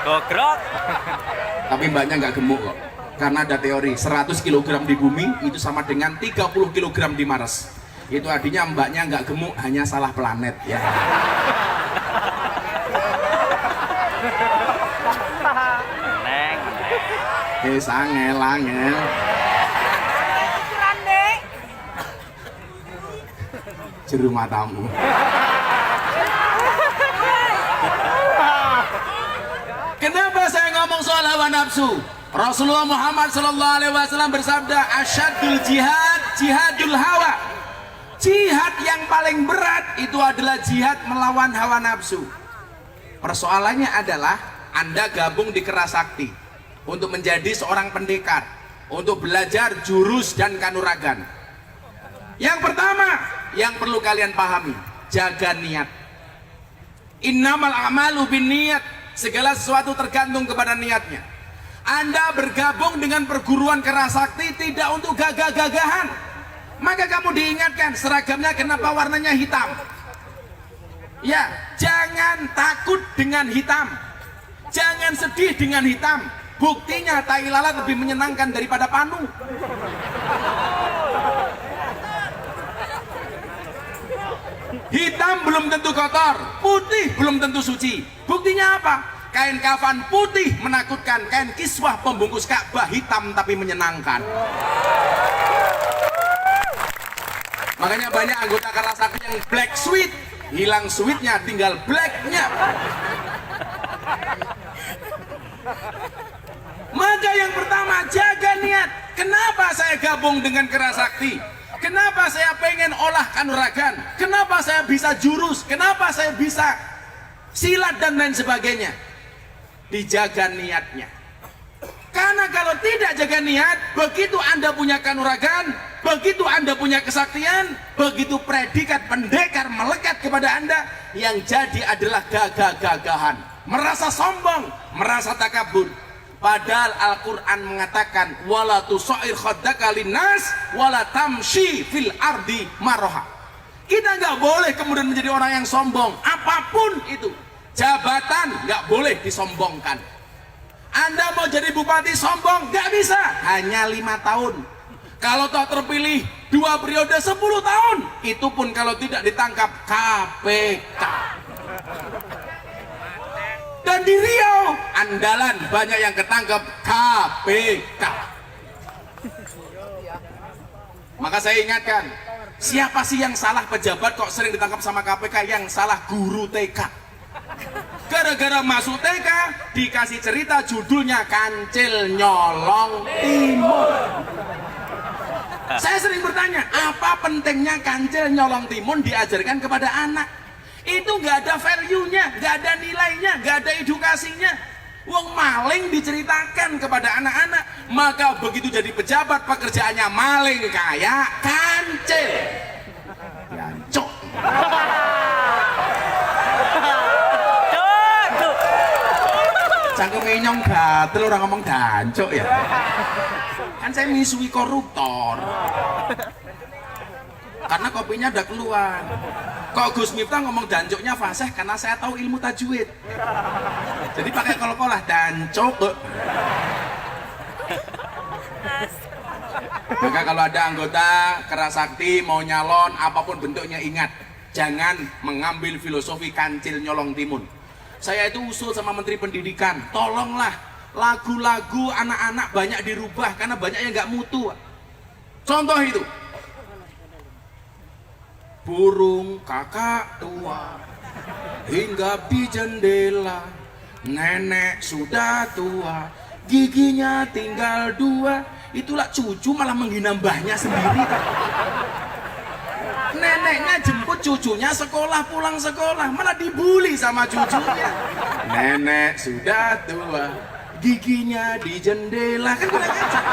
Speaker 2: Gogrok.
Speaker 1: Tapi mbaknya nggak gemuk kok. Karena ada teori 100 kg di bumi itu sama dengan 30 kg di Mars. Itu artinya mbaknya nggak gemuk, hanya salah planet ya. Angel. Jeru matamu. Kenapa saya ngomong soal hawa nafsu? Rasulullah Muhammad SAW bersabda, asyadul jihad, jihadul hawa. Jihad yang paling berat itu adalah jihad melawan hawa nafsu. Persoalannya adalah Anda gabung di Kerasakti untuk menjadi seorang pendekar, untuk belajar jurus dan kanuragan. Yang pertama yang perlu kalian pahami, jaga niat. Innamal a'malu binniyat, segala sesuatu tergantung kepada niatnya. Anda bergabung dengan perguruan Kerasakti tidak untuk gagah-gagahan. Maka kamu diingatkan, seragamnya kenapa warnanya hitam? Ya, jangan takut dengan hitam. Jangan sedih dengan hitam. Buktinya tai lalat lebih menyenangkan daripada panu. Hitam belum tentu kotor, putih belum tentu suci. Buktinya apa? Kain kafan putih menakutkan, kain kiswah pembungkus Ka'bah hitam tapi menyenangkan. Makanya banyak anggota Kerasakti yang black sweet, hilang sweetnya, tinggal blacknya. Maka yang pertama, jaga niat. Kenapa saya gabung dengan Kerasakti? Kenapa saya pengen olah kanuragan? Kenapa saya bisa jurus? Kenapa saya bisa silat dan lain sebagainya? Dijaga niatnya. Karena kalau tidak jaga niat, begitu Anda punya kanuragan, begitu Anda punya kesaktian, begitu predikat pendekar melekat kepada Anda, yang jadi adalah gagah-gagahan, merasa sombong, merasa takabur. Padahal Al-Quran mengatakan, wala tusair khaddaka linnas wala tamshi fil ardi maroha. Kita nggak boleh kemudian menjadi orang yang sombong, apapun itu. Jabatan nggak boleh disombongkan. Anda mau jadi bupati sombong, nggak bisa, hanya 5 tahun. Kalau toh terpilih 2 periode 10 tahun, itu pun kalau tidak ditangkap KPK. Dan di Riau, andalan banyak yang ketangkep KPK. Maka saya ingatkan, siapa sih yang salah pejabat kok sering ditangkap sama KPK? Yang salah guru TK. Gara-gara masuk TK dikasih cerita judulnya Kancil Nyolong Timur. Saya sering bertanya, apa pentingnya kancil nyolong timun diajarkan kepada anak? Itu nggak ada value-nya, nggak ada nilainya, nggak ada edukasinya. Wong maling diceritakan kepada anak-anak, maka begitu jadi pejabat pekerjaannya maling kayak kancil. Jancuk. Cangkeme nyong gatel orang ngomong dancuk ya. Kan saya misui koruptor. Karena kopinya udah keluar. Kok Gus Miftah ngomong dancuknya fasih karena saya tahu ilmu tajwid. Jadi pakai kol-kolah dancuk. Maka kalau ada anggota Kerasakti mau nyalon apapun bentuknya, ingat, jangan mengambil filosofi kancil nyolong timun. Saya itu usul sama Menteri Pendidikan, tolonglah lagu-lagu anak-anak banyak dirubah karena banyak yang nggak mutu. Contoh itu, burung kakak tua hinggap di jendela, nenek sudah tua giginya tinggal 2. Itulah cucu malah menghina mbahnya sendiri. Neneknya jemput cucunya sekolah, pulang sekolah malah dibully sama cucunya. Nenek sudah tua giginya di jendela, kan kurang ajar.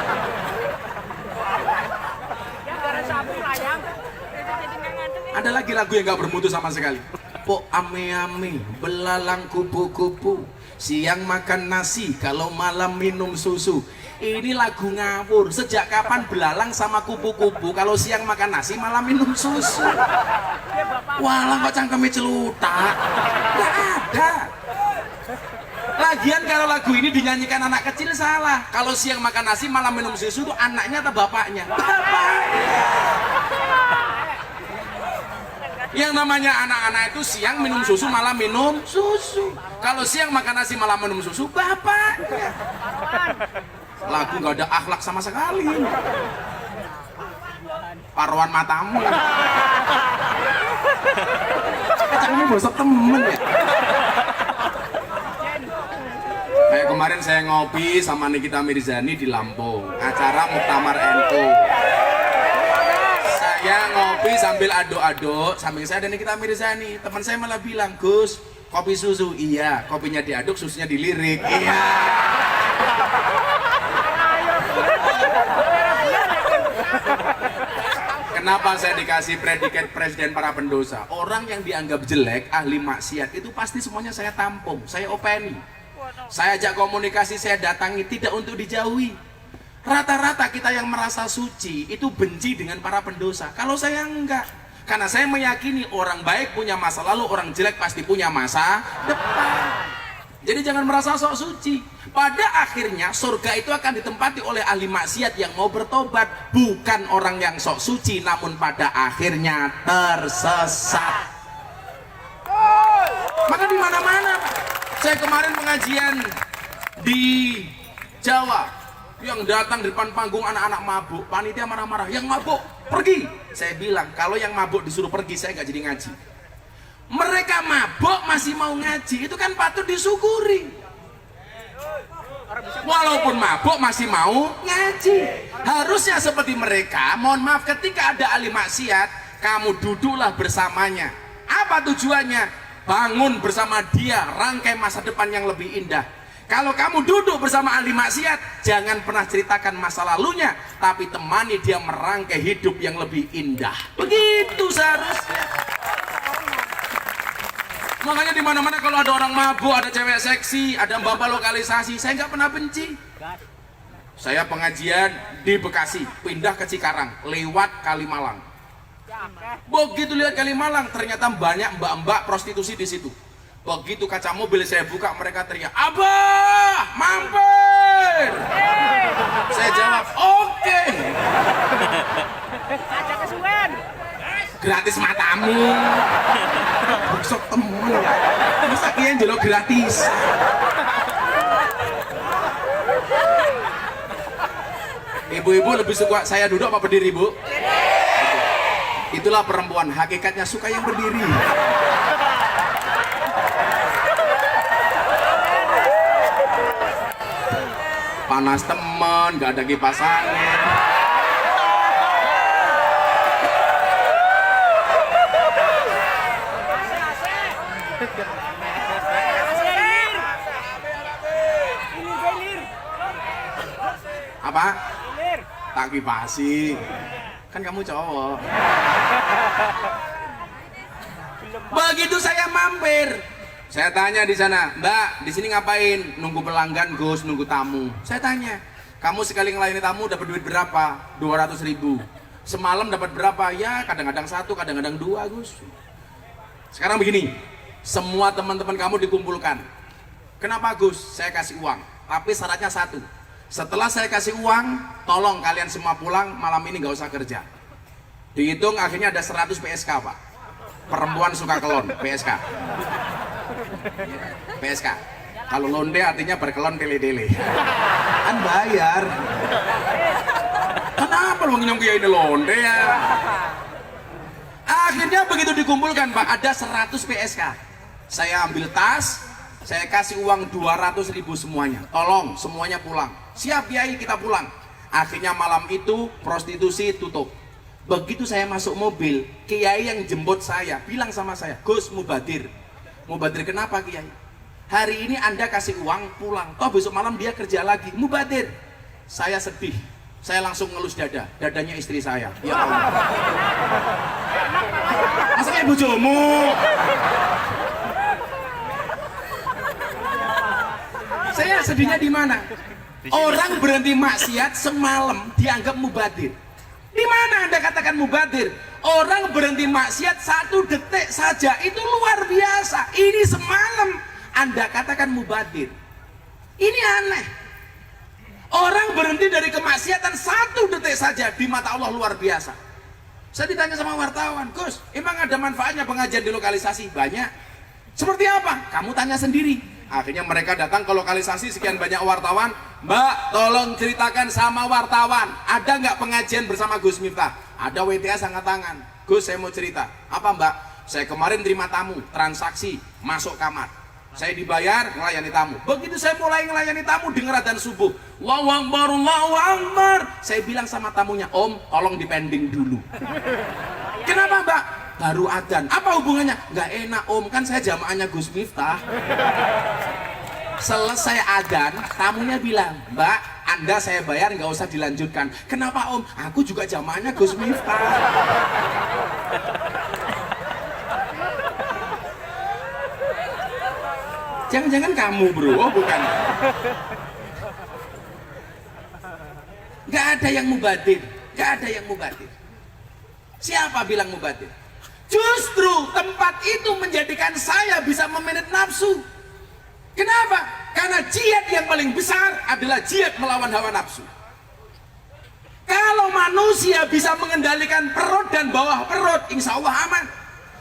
Speaker 1: Ada lagi lagu yang gak bermutu sama sekali. Po ame-ame belalang kupu-kupu, siang makan nasi kalau malam minum susu. Ini lagu ngawur. Sejak kapan belalang sama kupu-kupu kalau siang makan nasi malam minum susu? Walah kok cangkeme celutak. Gak ada. Lagian kalau lagu ini dinyanyikan anak kecil salah. Kalau siang makan nasi malam minum susu itu anaknya atau bapaknya? Bapaknya. Yang namanya anak-anak itu siang minum susu malam minum susu. Kalau siang makan nasi malam minum susu bapaknya. Lagu nggak ada akhlak sama sekali. Paruan matamu. Kacangnya bosok temen ya. Kayak kemarin saya ngopi sama Nikita Mirzani di Lampung, acara Muktamar NU. Saya ngopi sambil aduk-aduk, samping saya ada Nikita Mirzani. Teman saya malah bilang, Gus, kopi susu. Iya, kopinya diaduk, susunya dilirik. Iya. Kenapa saya dikasih predikat presiden para pendosa? Orang yang dianggap jelek, ahli maksiat, itu pasti semuanya saya tampung, saya openi. Saya ajak komunikasi, saya datangi, tidak untuk dijauhi. Rata-rata kita yang merasa suci itu benci dengan para pendosa. Kalau saya enggak, karena saya meyakini orang baik punya masa lalu, orang jelek pasti punya masa depan. Jadi jangan merasa sok suci. Pada akhirnya surga itu akan ditempati oleh ahli maksiat yang mau bertobat, bukan orang yang sok suci namun pada akhirnya tersesat. Maka di mana-mana, saya kemarin pengajian di Jawa, yang datang di depan panggung anak-anak mabuk, panitia marah-marah, yang mabuk pergi. Saya bilang, kalau yang mabuk disuruh pergi, saya nggak jadi ngaji. Mereka mabuk masih mau ngaji, itu kan patut disyukuri. Walaupun mabuk masih mau ngaji. Harusnya seperti mereka, mohon maaf, ketika ada ahli maksiat, kamu duduklah bersamanya. Apa tujuannya? Bangun bersama dia, rangkai masa depan yang lebih indah. Kalau kamu duduk bersama ahli maksiat, jangan pernah ceritakan masa lalunya, tapi temani dia merangkai hidup yang lebih indah. Begitu seharusnya. Makanya di mana-mana kalau ada orang mabuk, ada cewek seksi, ada mbak lokalisasi, saya nggak pernah benci. Saya pengajian di Bekasi, pindah ke Cikarang, lewat Kalimalang. Begitu lihat Kalimalang, ternyata banyak mbak-mbak prostitusi di situ. Begitu kaca mobil saya buka, mereka teriak, "Abah, mampir!" Saya jawab, "Oke." Gratis matamu. Busuk temen. Masa kian jelok gratis. Ibu-ibu lebih suka saya duduk apa berdiri, Bu? Itulah perempuan, hakikatnya suka yang berdiri. Panas teman, gak ada kipas angin. tak kipasi. Kan kamu cowok. Begitu saya mampir, saya tanya di sana, Mbak, di sini ngapain? Nunggu pelanggan, Gus, nunggu tamu. Saya tanya, kamu sekali ngelayani tamu dapat duit berapa? 200.000. Semalam dapat berapa? Ya kadang-kadang 1, kadang-kadang 2, Gus. Sekarang begini, semua teman-teman kamu dikumpulkan. Kenapa, Gus? Saya kasih uang, tapi syaratnya 1. Setelah saya kasih uang, tolong kalian semua pulang, malam ini gak usah kerja. Dihitung akhirnya ada 100 PSK, Pak. Perempuan suka kelon, PSK. PSK. Kalau londe artinya berkelon tele-tele. Kan bayar. Kenapa lu nginyong kiai ini londe ya? Akhirnya begitu dikumpulkan, Pak, ada 100 PSK. Saya ambil tas, saya kasih uang 200.000 semuanya. Tolong semuanya pulang. Siap Kiai, kita pulang. Akhirnya malam itu prostitusi tutup. Begitu saya masuk mobil, Kiai yang jemput saya bilang sama saya, Gus, mubadir. Mubadir kenapa, Kiai? Hari ini Anda kasih uang pulang, toh besok malam dia kerja lagi. Mubadir. Saya sedih. Saya langsung ngelus dada, dadanya istri saya. Ya Allah. Masa kayak bojomu? Saya sedihnya di mana? Orang berhenti maksiat semalam dianggap mubadir. Di mana Anda katakan mubadir? Orang berhenti maksiat 1 detik saja itu luar biasa. Ini semalam Anda katakan mubadir. Ini aneh. Orang berhenti dari kemaksiatan 1 detik saja di mata Allah luar biasa. Saya ditanya sama wartawan, Gus, emang ada manfaatnya pengajian di lokalisasi? Banyak. Seperti apa? Kamu tanya sendiri. Akhirnya mereka datang ke lokalisasi, sekian banyak wartawan. Mbak, tolong ceritakan sama wartawan, ada nggak pengajian bersama Gus Miftah? Ada WTS angkat tangan. Gus, saya mau cerita. Apa Mbak? Saya kemarin terima tamu, transaksi, masuk kamar. Saya dibayar, melayani tamu. Begitu saya mulai melayani tamu, dengar adzan subuh. Allahu Akbar, Allahu Akbar. Saya bilang sama tamunya, Om, tolong dipending dulu. Kenapa Mbak? Baru adzan. Apa hubungannya? Nggak enak Om, kan saya jamaahnya Gus Miftah. Selesai adzan, tamunya bilang, Mbak, Anda saya bayar nggak usah dilanjutkan. Kenapa Om? Aku juga jamaahnya Gus Miftah. Jangan-jangan kamu bro, oh bukan. Nggak ada yang mubadir, nggak ada yang mubadir. Siapa bilang mubadir? Justru tempat itu menjadikan saya bisa memanage nafsu. Kenapa? Karena jihad yang paling besar adalah jihad melawan hawa nafsu. Kalau manusia bisa mengendalikan perut dan bawah perut, insya Allah aman.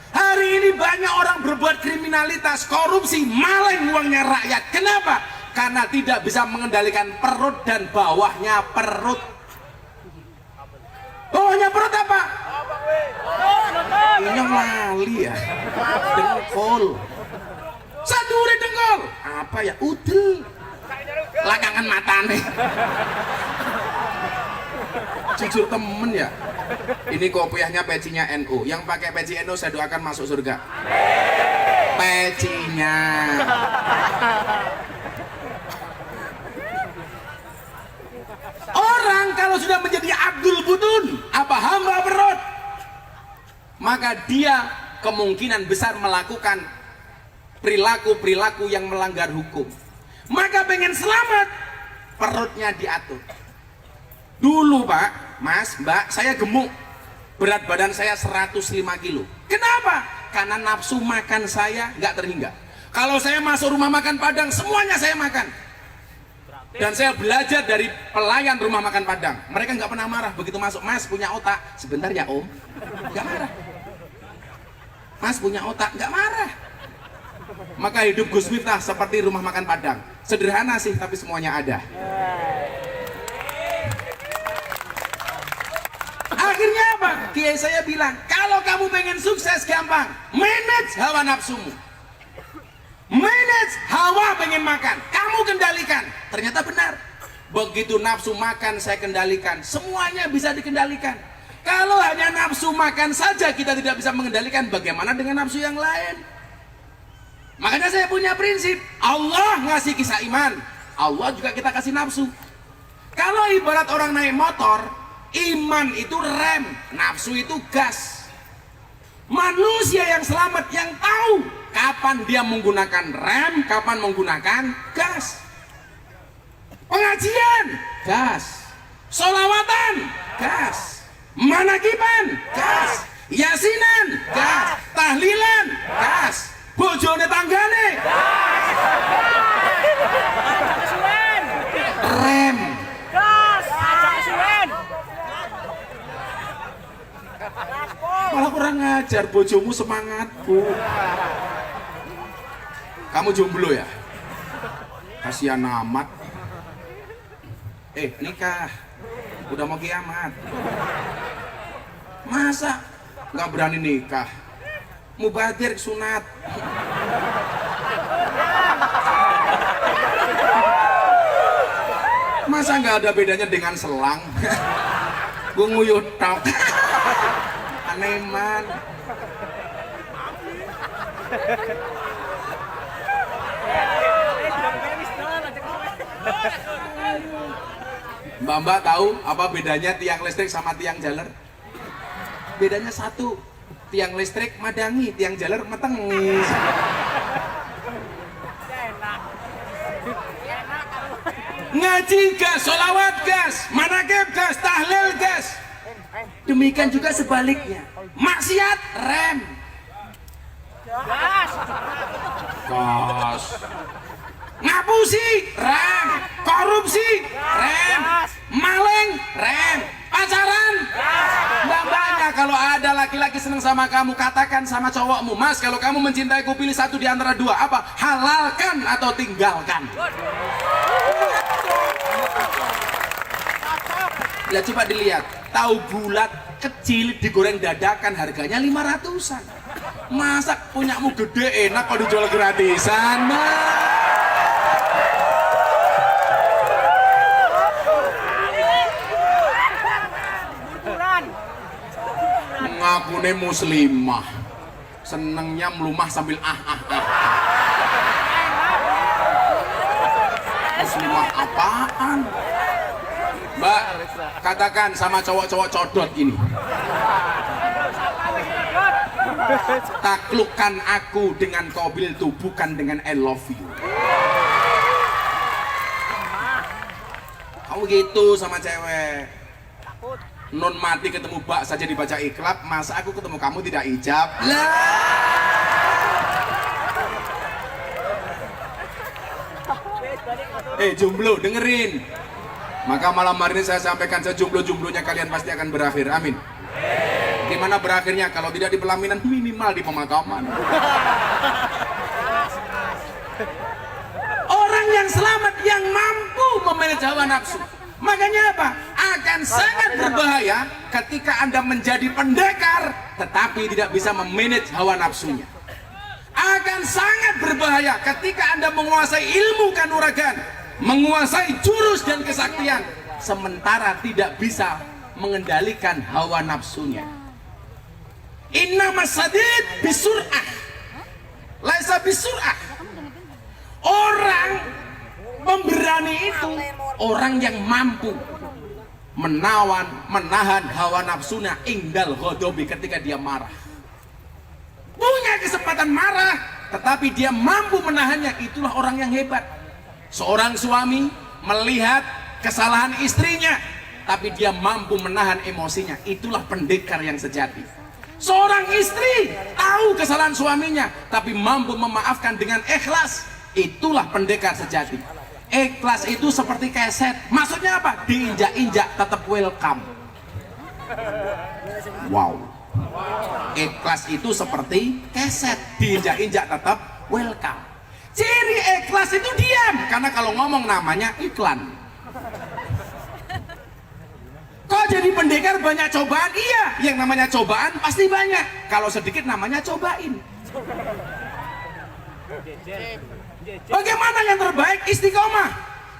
Speaker 1: Hari ini banyak orang berbuat kriminalitas, korupsi, maling uangnya rakyat. Kenapa? Karena tidak bisa mengendalikan perut dan bawahnya perut. Bawahnya perut apa? Ini yang lali ya. Dengkul. Sadure dengkul. Apa ya? Udel. Lakangan matane. Jujur temen ya. Ini kopiahnya pecinya NU. Yang pakai peci NU saya doakan masuk surga. Pecinya. Orang kalau sudah menjadi Abdul Butun, apa hamba perut, maka dia kemungkinan besar melakukan perilaku-perilaku yang melanggar hukum. Maka pengen selamat, perutnya diatur. Dulu Pak, Mas, Mbak, saya gemuk. Berat badan saya 105 kilo. Kenapa? Karena nafsu makan saya nggak terhingga. Kalau saya masuk rumah makan Padang, semuanya saya makan. Dan saya belajar dari pelayan rumah makan Padang. Mereka nggak pernah marah. Begitu masuk, Mas punya otak. Sebentar ya Om. Nggak marah. Mas punya otak, nggak marah. Maka hidup Gus Miftah seperti rumah makan Padang. Sederhana sih, tapi semuanya ada. Akhirnya apa? Kiai saya bilang, kalau kamu pengen sukses gampang, manage hawa nafsumu. Manage hawa pengen makan, kamu kendalikan. Ternyata benar. Begitu nafsu makan saya kendalikan, semuanya bisa dikendalikan. Kalau hanya nafsu makan saja kita tidak bisa mengendalikan, bagaimana dengan nafsu yang lain? Makanya saya punya prinsip, Allah ngasih kisah iman, Allah juga kita kasih nafsu. Kalau ibarat orang naik motor, Iman itu rem, nafsu itu gas. Manusia yang selamat yang tahu kapan dia menggunakan rem, kapan menggunakan gas. Pengajian, gas. Sholawatan, gas. Manakiban, gas. Yasinan, gas. Tahlilan, gas. Bojone tanggane, rem. Malah kurang ngajar, bojomu semangatku. Kamu jomblo ya? Kasihan amat. Nikah, udah mau kiamat. Masa nggak berani nikah? Mubadir sunat. Masa nggak ada bedanya dengan selang? Gue nguyuh tok. Aneman. Mbak tahu apa bedanya tiang listrik sama tiang jaler? Bedanya satu, tiang listrik madangi, tiang jaler metengis. Ngaji gas, sholawat gas, manakib gas, tahlil gas. Demikian juga sebaliknya, maksiat rem. Gas. Ngapusi rem, korupsi rem, maling rem, pacaran. Mbak-mbaknya kalau ada laki-laki seneng sama kamu, katakan sama cowokmu, Mas, kalau kamu mencintaiku pilih satu di antara dua, apa? Halalkan atau tinggalkan. Ya coba dilihat, tahu bulat kecil digoreng dadakan harganya 500-an. Masa punyamu gede enak kok dijual gratisan, ngakune muslimah, senengnya melumah sambil muslimah apaan? Mbak, katakan sama cowok-cowok codot ini, taklukkan aku dengan kobil tuh, bukan dengan I love you. Kamu gitu sama cewek. Non mati ketemu bak saja dibaca iklab, masa aku ketemu kamu tidak ijab? Lah. Jomblo, dengerin. Maka malam hari ini saya sampaikan, sejomblo-jomblonya kalian pasti akan berakhir. Amin. Gimana berakhirnya? Kalau tidak di pelaminan, minimal di pemakaman. Orang yang selamat, yang mampu memanage hawa nafsu. Makanya apa? Akan sangat berbahaya ketika Anda menjadi pendekar tetapi tidak bisa memanage hawa nafsunya. Akan sangat berbahaya ketika Anda menguasai ilmu kanuragan, menguasai jurus dan kesaktian, sementara tidak bisa mengendalikan hawa nafsunya. Innamas sadid bisur'ah, laisa bisur'ah. Orang pemberani itu orang yang mampu menahan hawa nafsunya indal ghodobi, ketika dia marah. Punya kesempatan marah, tetapi dia mampu menahannya, itulah orang yang hebat. Seorang suami melihat kesalahan istrinya, tapi dia mampu menahan emosinya, itulah pendekar yang sejati. Seorang istri tahu kesalahan suaminya, tapi mampu memaafkan dengan ikhlas, itulah pendekar sejati. Ikhlas itu seperti keset, maksudnya apa? Diinjak-injak tetap welcome. Wow. Ikhlas itu seperti keset, diinjak-injak tetap welcome. Ciri ikhlas itu diam, karena kalau ngomong namanya iklan. Kok jadi pendekar banyak cobaan? Iya, yang namanya cobaan pasti banyak. Kalau sedikit namanya cobain. Bagaimana yang terbaik? Istiqomah.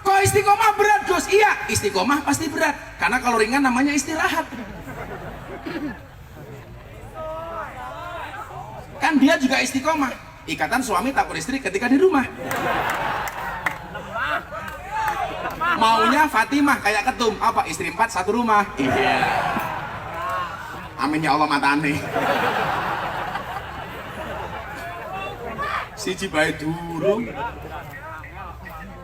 Speaker 1: Kok istiqomah berat, Gus? Iya, istiqomah pasti berat. Karena kalau ringan namanya istirahat. Kan dia juga istiqomah. Ikatan suami takut istri ketika di rumah. Maunya Fatimah kayak ketum, apa istri 4 satu rumah. Iya. Amin ya Allah matane. Siji bae durung.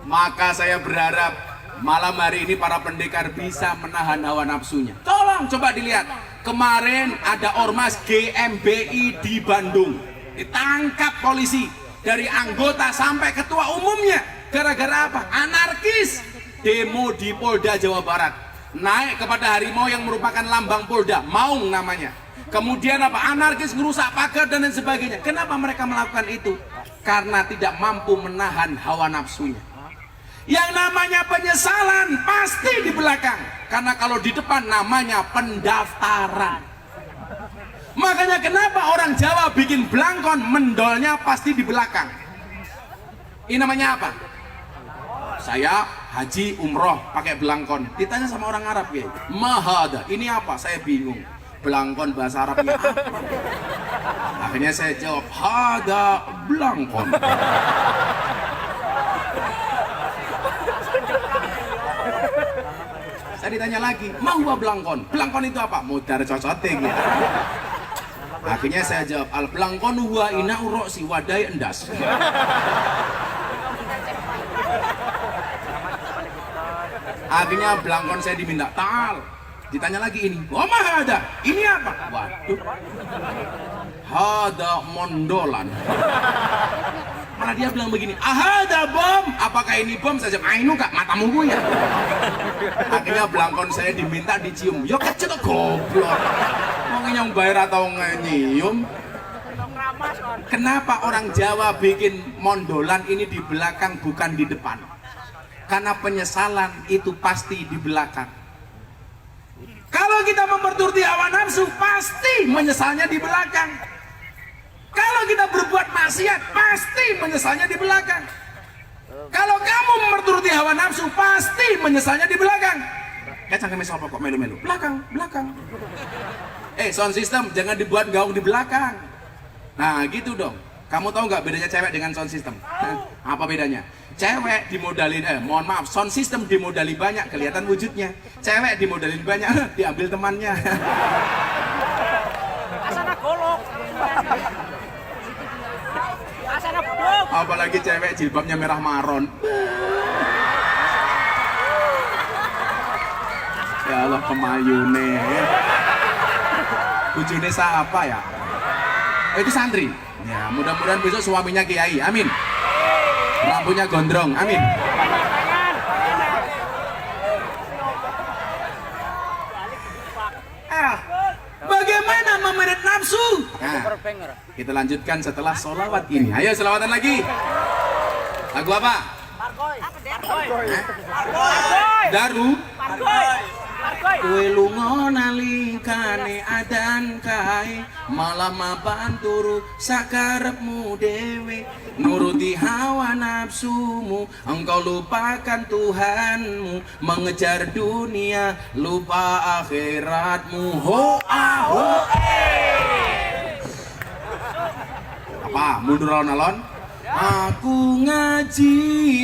Speaker 1: Maka saya berharap malam hari ini para pendekar bisa menahan hawa nafsunya. Tolong coba dilihat. Kemarin ada ormas GMBI di Bandung. Ditangkap polisi dari anggota sampai ketua umumnya. Gara-gara apa? Anarkis. Demo di Polda Jawa Barat. Naik kepada harimau yang merupakan lambang Polda, Maung namanya. Kemudian apa? Anarkis ngerusak pagar dan lain sebagainya. Kenapa mereka melakukan itu? Karena tidak mampu menahan hawa nafsunya. Yang namanya penyesalan pasti di belakang. Karena kalau di depan namanya pendaftaran. Makanya kenapa orang Jawa bikin belangkon, mendolnya pasti di belakang. Ini namanya apa? Saya haji umroh pakai belangkon. Ditanya sama orang Arab ya, mahada, ini apa? Saya bingung. Belangkon bahasa Arabnya apa? Akhirnya saya jawab, hada belangkon. Saya ditanya lagi, mau belangkon? Belangkon itu apa? Modar cocoting ya. Akhirnya saya jawab, al belangkon huwa ina uroksi wadai endas. Akhirnya belangkon saya diminta tal. Ditanya lagi ini, oh mah ada, ini apa? Waduh, hada mondolan. Malah dia bilang begini, ahada bom, apakah ini bom? Saya jawab, ainu kak, matamu gue ya. Akhirnya belangkon saya diminta dicium, yo kecil goblok. Mau yang bayar atau nyium? Kenapa orang Jawa bikin mondolan ini di belakang bukan di depan? Karena penyesalan itu pasti di belakang. Kalau kita memperturuti hawa nafsu, pasti menyesalnya di belakang. Kalau kita berbuat maksiat, pasti menyesalnya di belakang. Kalau kamu memperturuti hawa nafsu, pasti menyesalnya di belakang. Kacang kemis apa kok melu-melu? Belakang, belakang. Sound system jangan dibuat gaung di belakang. Nah gitu dong. Kamu tahu nggak bedanya cewek dengan sound system? Apa bedanya? Cewek dimodalin, mohon maaf, sound system dimodali banyak, kelihatan wujudnya. Cewek dimodalin banyak, diambil temannya.
Speaker 2: Asana golok. Asana blok.
Speaker 1: Apalagi cewek jilbabnya merah maron. Ya Allah, kemayune. Bujune siapa ya? Oh, itu santri. Ya, mudah-mudahan besok suaminya kiai. Amin. Rambutnya gondrong. Amin. Bagaimana memeret nafsu? Nah, kita lanjutkan setelah sholawat ini. Ayo sholawatan lagi. Lagu apa? Daru. Kue lunga nalikane adan kae malah mapan turu sakarepmu dewe nuruti hawa nafsumu engkau lupakan Tuhanmu mengejar dunia lupa akhiratmu ho ho apa mundur alon-alon. Aku ngaji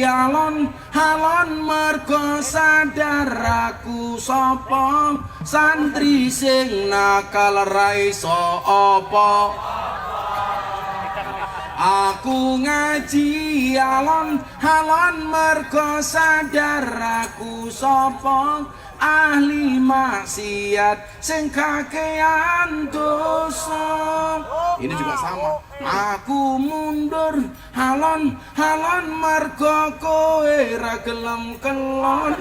Speaker 1: alon alon mergo sadar aku sapa santri sing nakal ra iso apa. Aku ngaji alon alon mergo sadar aku sapa ahli maksiat sing kakean dosa. Ini juga sama. Aku mundur halon halon mergo kowe ra gelem kelon.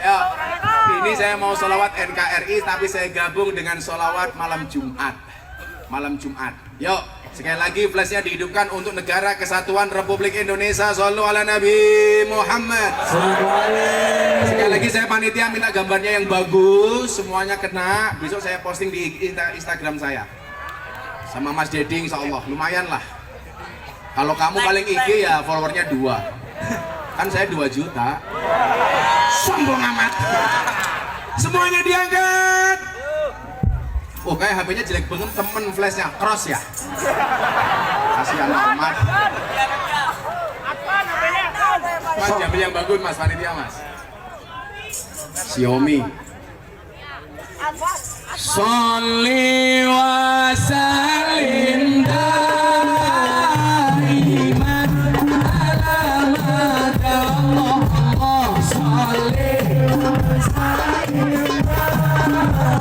Speaker 1: Ya, ini saya mau sholawat NKRI tapi saya gabung dengan sholawat malam Jumat. Malam Jumat. Yuk, sekali lagi flashnya dihidupkan untuk Negara Kesatuan Republik Indonesia. Shollu ala Nabi Muhammad. Sekali lagi saya panitia minta gambarnya yang bagus, semuanya kena. Besok saya posting di Instagram saya. Sama Mas Deding, insya Allah lumayan lah. Kalau kamu paling IG ya followernya 2. Kan saya 2 juta. Sombong amat. Semuanya diangkat. Oh kayak HP-nya jelek banget temen flashnya cross ya. Kasihan amat.
Speaker 2: Apa namanya kau?
Speaker 1: Mas jambil yang bagus mas, panitia mas. Xiaomi. Sholli wa sallim daiman ala Allah sholli wa sallim daiman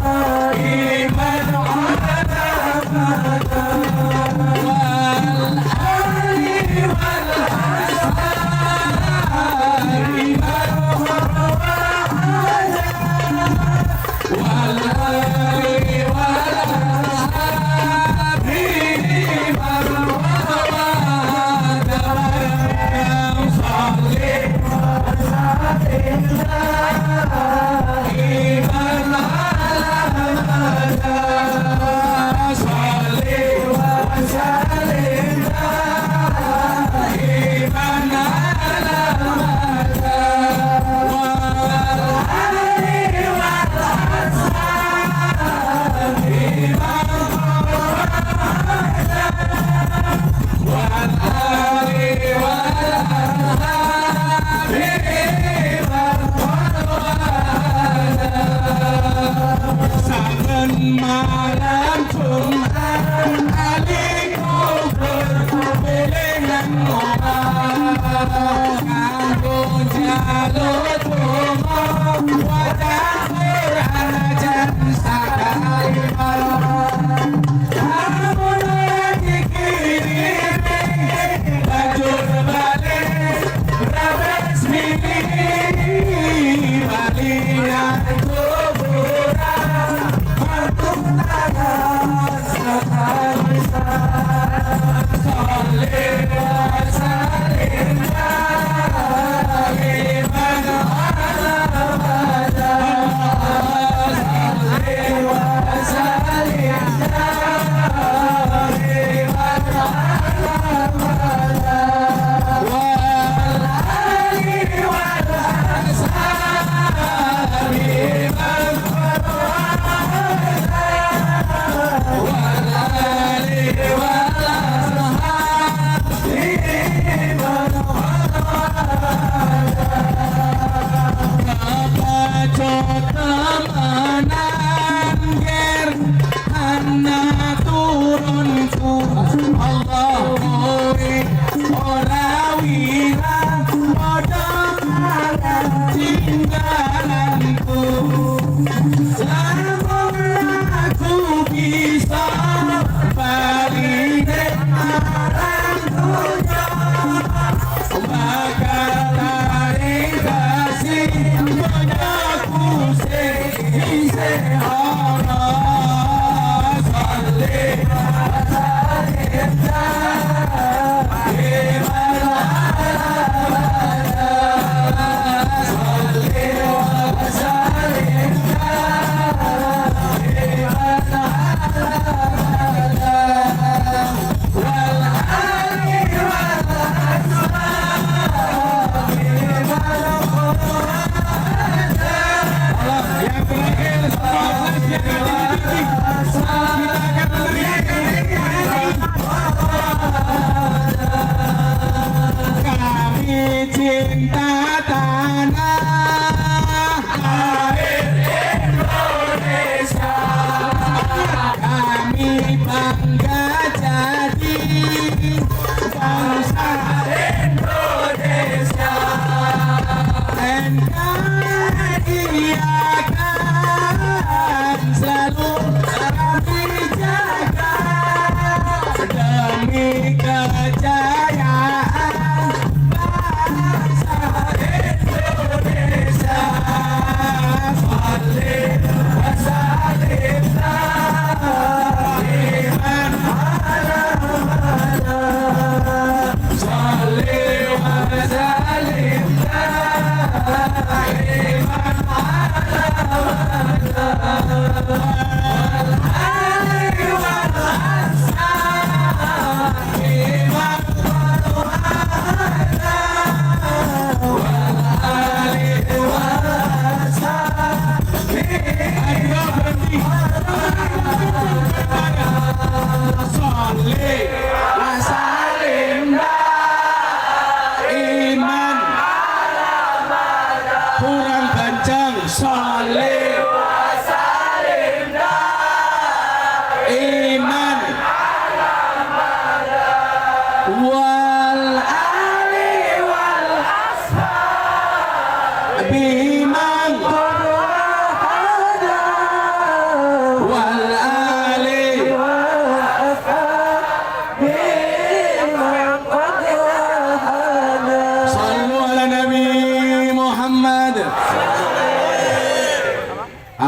Speaker 1: wal ali wal ashabi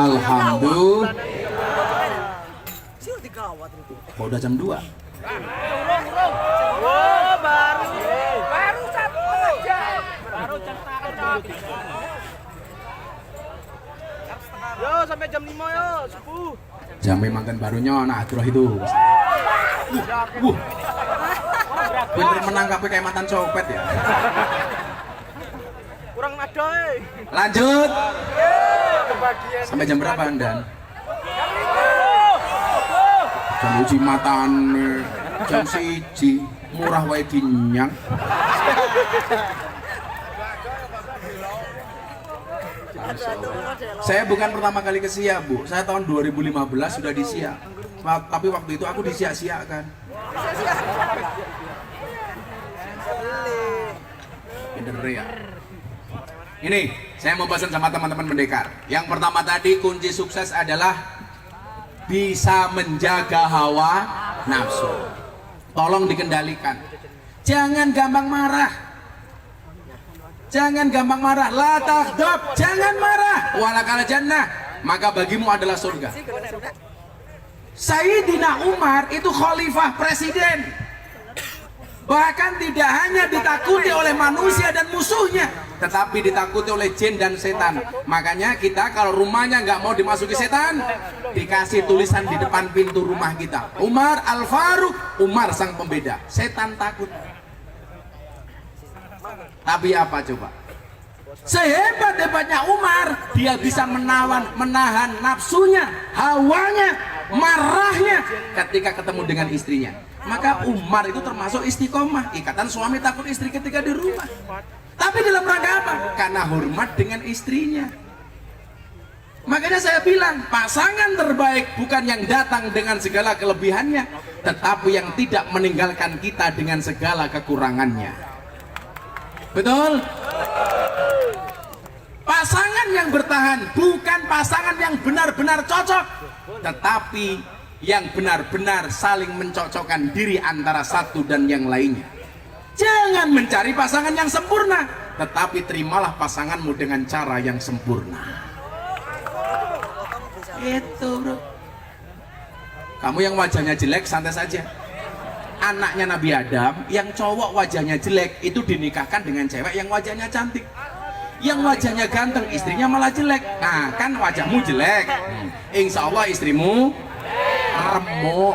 Speaker 1: Alhamdulillah. Kok udah jam 2?
Speaker 2: Oh, baru 1 jam. Baru jam setengah. Yo sampai jam 5 yo, subuh.
Speaker 1: Jamnya makan barunya nah terus itu. Bener menangkap kayak mantan copet ya.
Speaker 2: Kurang ada
Speaker 1: Lanjut. Sampai jam berapa Anda? Jam uji matane jam 1 murah wae dinyang. Saya bukan pertama kali ke Siak, Bu. Saya tahun 2015 sudah di Siak. Tapi waktu itu aku di Siak kan. Bener ya. Ini saya mau pesan sama teman-teman pendekar. Yang pertama tadi kunci sukses adalah bisa menjaga hawa nafsu. Tolong dikendalikan. Jangan gampang marah. Jangan gampang marah. La taghdab, jangan marah. Walakal jannah, maka bagimu adalah surga. Sayyidina Umar itu khalifah presiden. Bahkan tidak hanya ditakuti oleh manusia dan musuhnya, tetapi ditakuti oleh jin dan setan. Makanya kita kalau rumahnya nggak mau dimasuki setan, dikasih tulisan di depan pintu rumah kita, Umar Al-Faruq, Umar sang pembeda. Setan takut. Tapi apa coba? Sehebat-hebatnya Umar, dia bisa menahan nafsunya, hawanya, marahnya ketika ketemu dengan istrinya. Maka Umar itu termasuk istiqomah, ikatan suami takut istri ketika di rumah. Tapi dalam rangka apa? Karena hormat dengan istrinya. Makanya saya bilang, pasangan terbaik bukan yang datang dengan segala kelebihannya, tetapi yang tidak meninggalkan kita dengan segala kekurangannya. Betul? Pasangan yang bertahan bukan pasangan yang benar-benar cocok, tetapi yang benar-benar saling mencocokkan diri antara satu dan yang lainnya. Jangan mencari pasangan yang sempurna, tetapi terimalah pasanganmu dengan cara yang sempurna. Itu bro. Kamu yang wajahnya jelek santai saja. Anaknya Nabi Adam yang cowok wajahnya jelek itu dinikahkan dengan cewek yang wajahnya cantik. Yang wajahnya ganteng istrinya malah jelek. Nah kan wajahmu jelek, insya Allah istrimu remuk.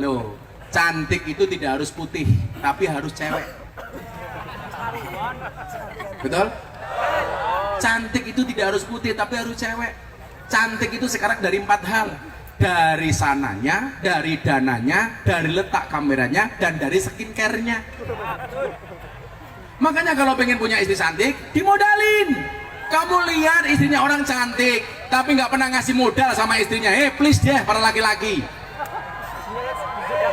Speaker 1: Loh, cantik itu tidak harus putih, tapi harus cewek. Betul? Cantik itu tidak harus putih, tapi harus cewek. Cantik itu sekarang dari 4 hal. Dari sananya, dari dananya, dari letak kameranya, dan dari skincare-nya. Makanya kalau pengen punya istri cantik, dimodalin. Kamu lihat istrinya orang cantik, tapi nggak pernah ngasih modal sama istrinya. Please deh para laki-laki.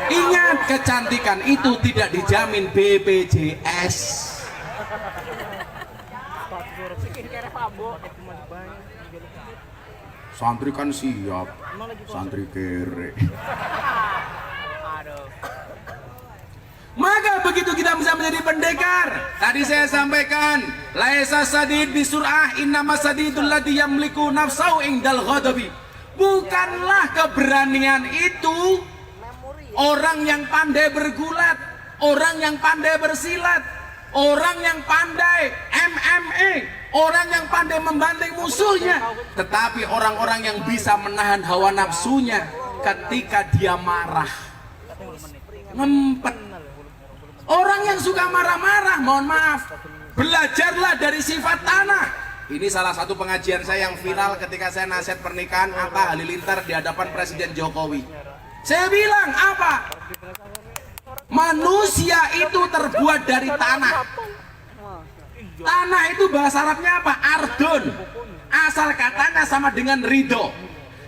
Speaker 1: Ingat, kecantikan itu tidak dijamin BPJS. Santri kan siap, santri kere. Maka begitu kita bisa menjadi pendekar, tadi saya sampaikan, laisa sadid bisur'ah innama sadidul ladzi yamliku nafsahu indal ghadabi. Bukanlah keberanian itu orang yang pandai bergulat, orang yang pandai bersilat, orang yang pandai MMA, orang yang pandai membanting musuhnya, tetapi orang-orang yang bisa menahan hawa nafsunya ketika dia marah, ngempet. Orang yang suka marah-marah, mohon maaf, belajarlah dari sifat tanah. Ini salah satu pengajian saya yang viral ketika saya nasihat pernikahan Atta Halilintar di hadapan Presiden Jokowi. Saya bilang apa? Manusia itu terbuat dari tanah. Tanah itu bahasa Arabnya apa? Ardun. Asal katanya sama dengan ridho.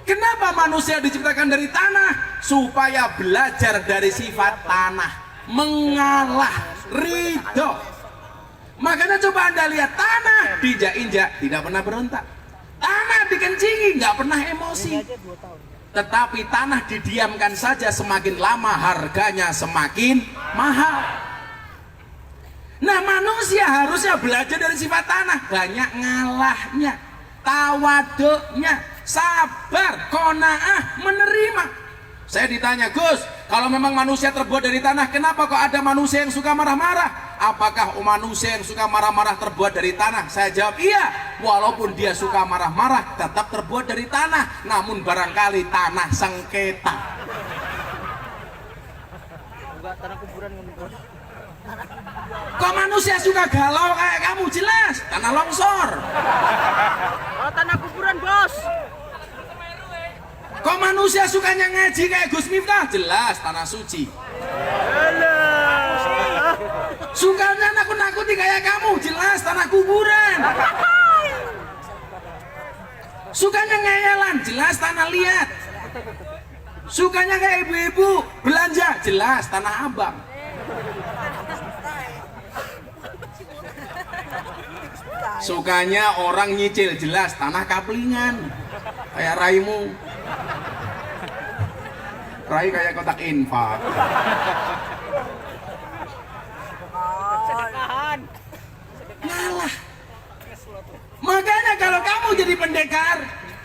Speaker 1: Kenapa manusia diciptakan dari tanah? Supaya belajar dari sifat tanah, mengalah, ridho. Makanya coba Anda lihat, tanah diinjak-injak tidak pernah berontak, tanah dikencingi nggak pernah emosi. Tetapi tanah didiamkan saja, semakin lama harganya semakin mahal. Nah, manusia harusnya belajar dari sifat tanah, banyak ngalahnya, tawaduknya, sabar, qanaah, menerima. Saya ditanya, Gus, kalau memang manusia terbuat dari tanah, kenapa kok ada manusia yang suka marah-marah? Apakah manusia yang suka marah-marah terbuat dari tanah? Saya jawab, iya. Walaupun dia suka marah-marah, tetap terbuat dari tanah. Namun barangkali tanah sengketa.
Speaker 2: Enggak, tanah kuburan kan, Bos.
Speaker 1: Kok manusia suka galau kayak kamu? Jelas, tanah longsor.
Speaker 2: Oh, tanah kuburan, Bos.
Speaker 1: Kok manusia sukanya ngaji kayak Gus Miftah? Jelas, tanah suci. Sukanya nakut-nakuti kayak kamu? Jelas, tanah kuburan. Sukanya ngeyelan? Jelas, tanah liat. Sukanya kayak ibu-ibu belanja? Jelas, tanah abang. Sukanya orang nyicil? Jelas, tanah kaplingan. Kayak raimu. Rai kayak kotak infak. Ngalah. Makanya kalau kamu jadi pendekar,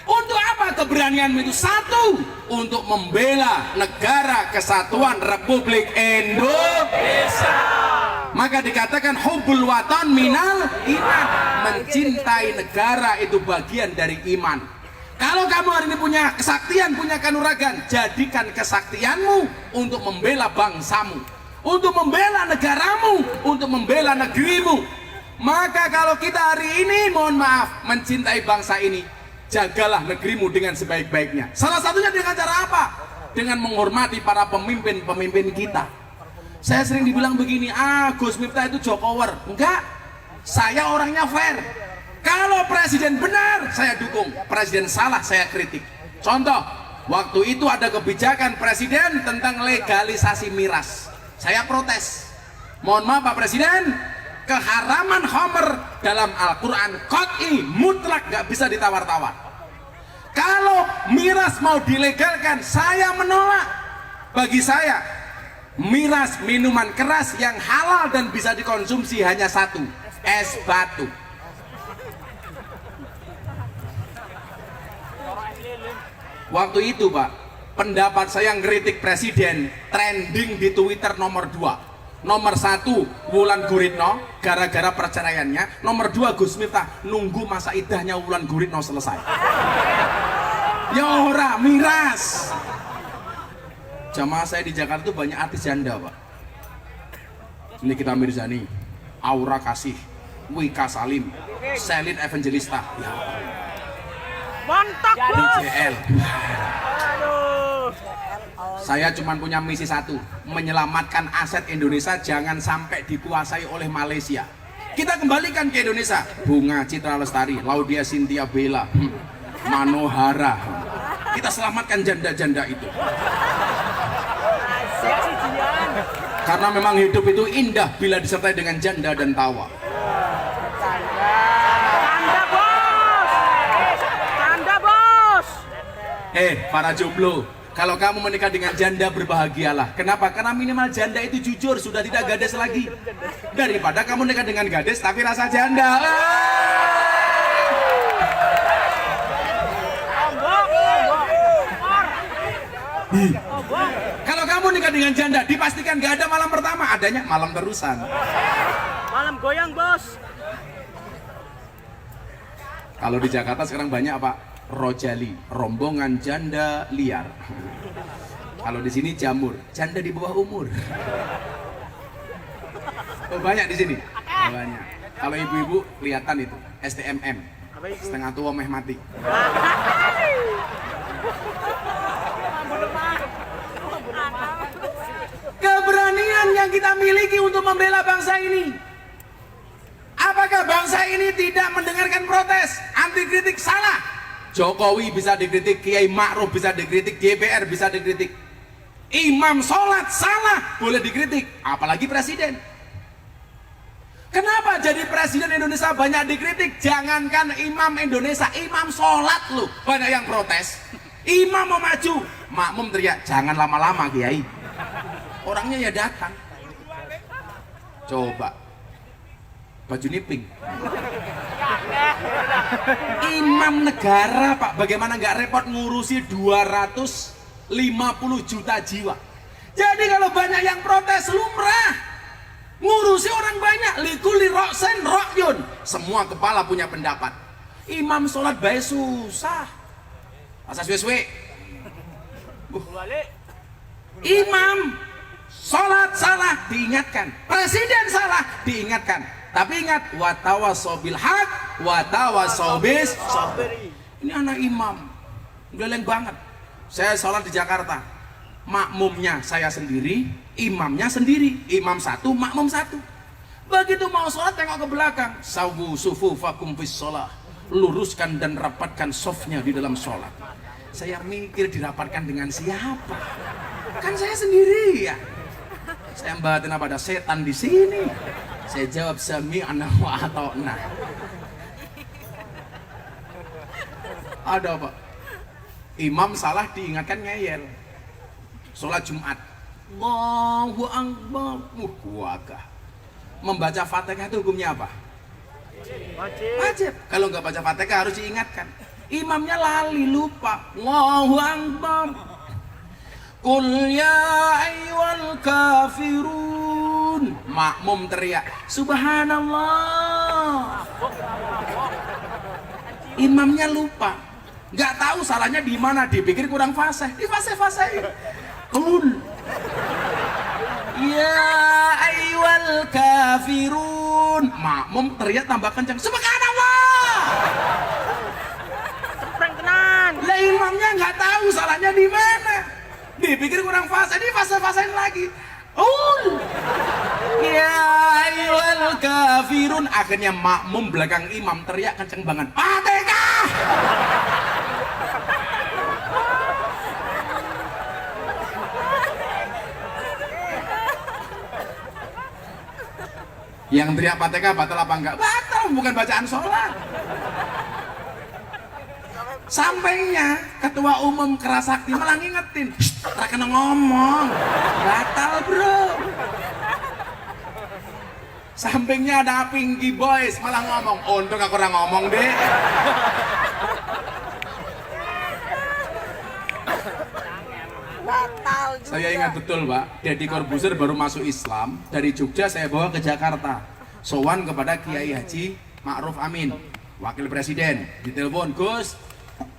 Speaker 1: untuk apa keberanianmu itu? Satu, untuk membela negara kesatuan Republik Indonesia. Maka dikatakan hubbul watan minal iman. Mencintai negara itu bagian dari iman. Kalau kamu hari ini punya kesaktian, punya kanuragan, jadikan kesaktianmu untuk membela bangsamu, untuk membela negaramu, untuk membela negerimu. Maka kalau kita hari ini, mohon maaf, mencintai bangsa ini, jagalah negerimu dengan sebaik-baiknya. Salah satunya dengan cara apa? Dengan menghormati para pemimpin-pemimpin kita. Saya sering dibilang begini, Gus Miftah itu Jokower. Enggak, saya orangnya fair. Kalau presiden benar, saya dukung. Presiden salah, saya kritik. Contoh, waktu itu ada kebijakan presiden tentang legalisasi miras. Saya protes. Mohon maaf Pak Presiden, keharaman khamr dalam Al-Quran qat'i, mutlak, gak bisa ditawar-tawar. Kalau miras mau dilegalkan, saya menolak. Bagi saya, miras minuman keras yang halal dan bisa dikonsumsi hanya satu, es batu. Waktu itu Pak, pendapat saya ngeritik presiden trending di Twitter nomor 2. Nomor 1 Wulan Guritno gara-gara perceraiannya. Nomor 2 Gus Miftah nunggu masa idahnya Wulan Guritno selesai. Ya ora, miras. Jamaah saya di Jakarta tuh banyak artis janda Pak. Nikita Mirzani, Aura Kasih, Wika Salim, Selin Evangelista, ya.
Speaker 2: Mantap, Bos.
Speaker 1: DJL.
Speaker 2: Aduh.
Speaker 1: Saya cuma punya misi satu, menyelamatkan aset Indonesia jangan sampai dikuasai oleh Malaysia. Kita kembalikan ke Indonesia. Bunga Citra Lestari, Laudia Cynthia Bella, Manohara. Kita selamatkan janda-janda itu. Karena memang hidup itu indah bila disertai dengan janda dan tawa. Para jomblo, kalau kamu menikah dengan janda berbahagialah. Kenapa? Karena minimal janda itu jujur, sudah tidak gadis lagi. Daripada kamu nikah dengan gadis tapi rasa janda. Kalau kamu nikah dengan janda, dipastikan gak ada malam pertama, adanya malam terusan.
Speaker 2: Malam goyang, Bos.
Speaker 1: Kalau di Jakarta sekarang banyak Pak, Rojali, rombongan janda liar. Kalau di sini Jamur, janda di bawah umur. Oh, banyak di sini. Oh, banyak. Kalau ibu-ibu kelihatan itu STMM, setengah tua meh mati. Keberanian yang kita miliki untuk membela bangsa ini. Apakah bangsa ini tidak mendengarkan protes, anti kritik? Salah. Jokowi bisa dikritik, Kiai Ma'ruf bisa dikritik, DPR bisa dikritik, imam sholat salah boleh dikritik, apalagi presiden. Kenapa jadi presiden Indonesia banyak dikritik? Jangankan imam Indonesia, imam sholat loh banyak yang protes. Imam mau maju, makmum teriak, jangan lama-lama Kiai. Orangnya ya datang. Coba baju pink. Imam negara Pak, bagaimana nggak repot ngurusi 250 juta jiwa. Jadi kalau banyak yang protes lumrah, ngurusi orang banyak, likuli roksen rokyun, semua kepala punya pendapat. Imam sholat baik susah, asas suwe-suwe. Imam sholat salah diingatkan, presiden salah diingatkan, tapi ingat watawasau bil haq watawasau bis sabr. Ini anak imam geleng banget. Saya sholat di Jakarta, makmumnya saya sendiri, imamnya sendiri, imam satu makmum satu. Begitu mau sholat tengok ke belakang, sawu sufufakum fis sholah, luruskan dan rapatkan softnya di dalam sholat. Saya mikir dirapatkan dengan siapa? Kan saya sendiri ya. Saya batin apa ada setan di sini? Saya jawab sami'na wa ata'na. Ada Pak. Imam salah diingatkan ngeyel. Sholat Jumat. Allahu Akbar. Wagah. Membaca Fatihah itu hukumnya apa? Wajib. Kalau nggak baca Fatihah harus diingatkan. Imamnya lali, lupa. Allahu Akbar. Qul ya ayyuhal kafirun. Makmum teriak, subhanallah. Imamnya lupa. Nggak tahu salahnya di mana, dipikir kurang fasih. Di fasih-fasih. Qul ya ayyuhal kafirun. Makmum teriak tambah kencang, subhanallah. Lah imamnya nggak tahu salahnya di mana, dipikir kurang fase, di fase-fasein lagi. Ya ayyuhal kafirun. Akhirnya makmum belakang imam teriak kenceng banget, Fatihah. Yang teriak Fatihah batal apa enggak? Batal, bukan bacaan sholat. Sampainya ketua umum Kerasakti malah ngingetin, tak kena ngomong, batal bro. Sampingnya ada Pinky Boys malah ngomong, untung aku orang ngomong deh. Saya ingat betul Pak, Deddy Corbuzier baru masuk Islam dari Jogja, saya bawa ke Jakarta, sowan kepada Kiai Haji Ma'ruf Amin, wakil presiden. Ditelepon, Gus,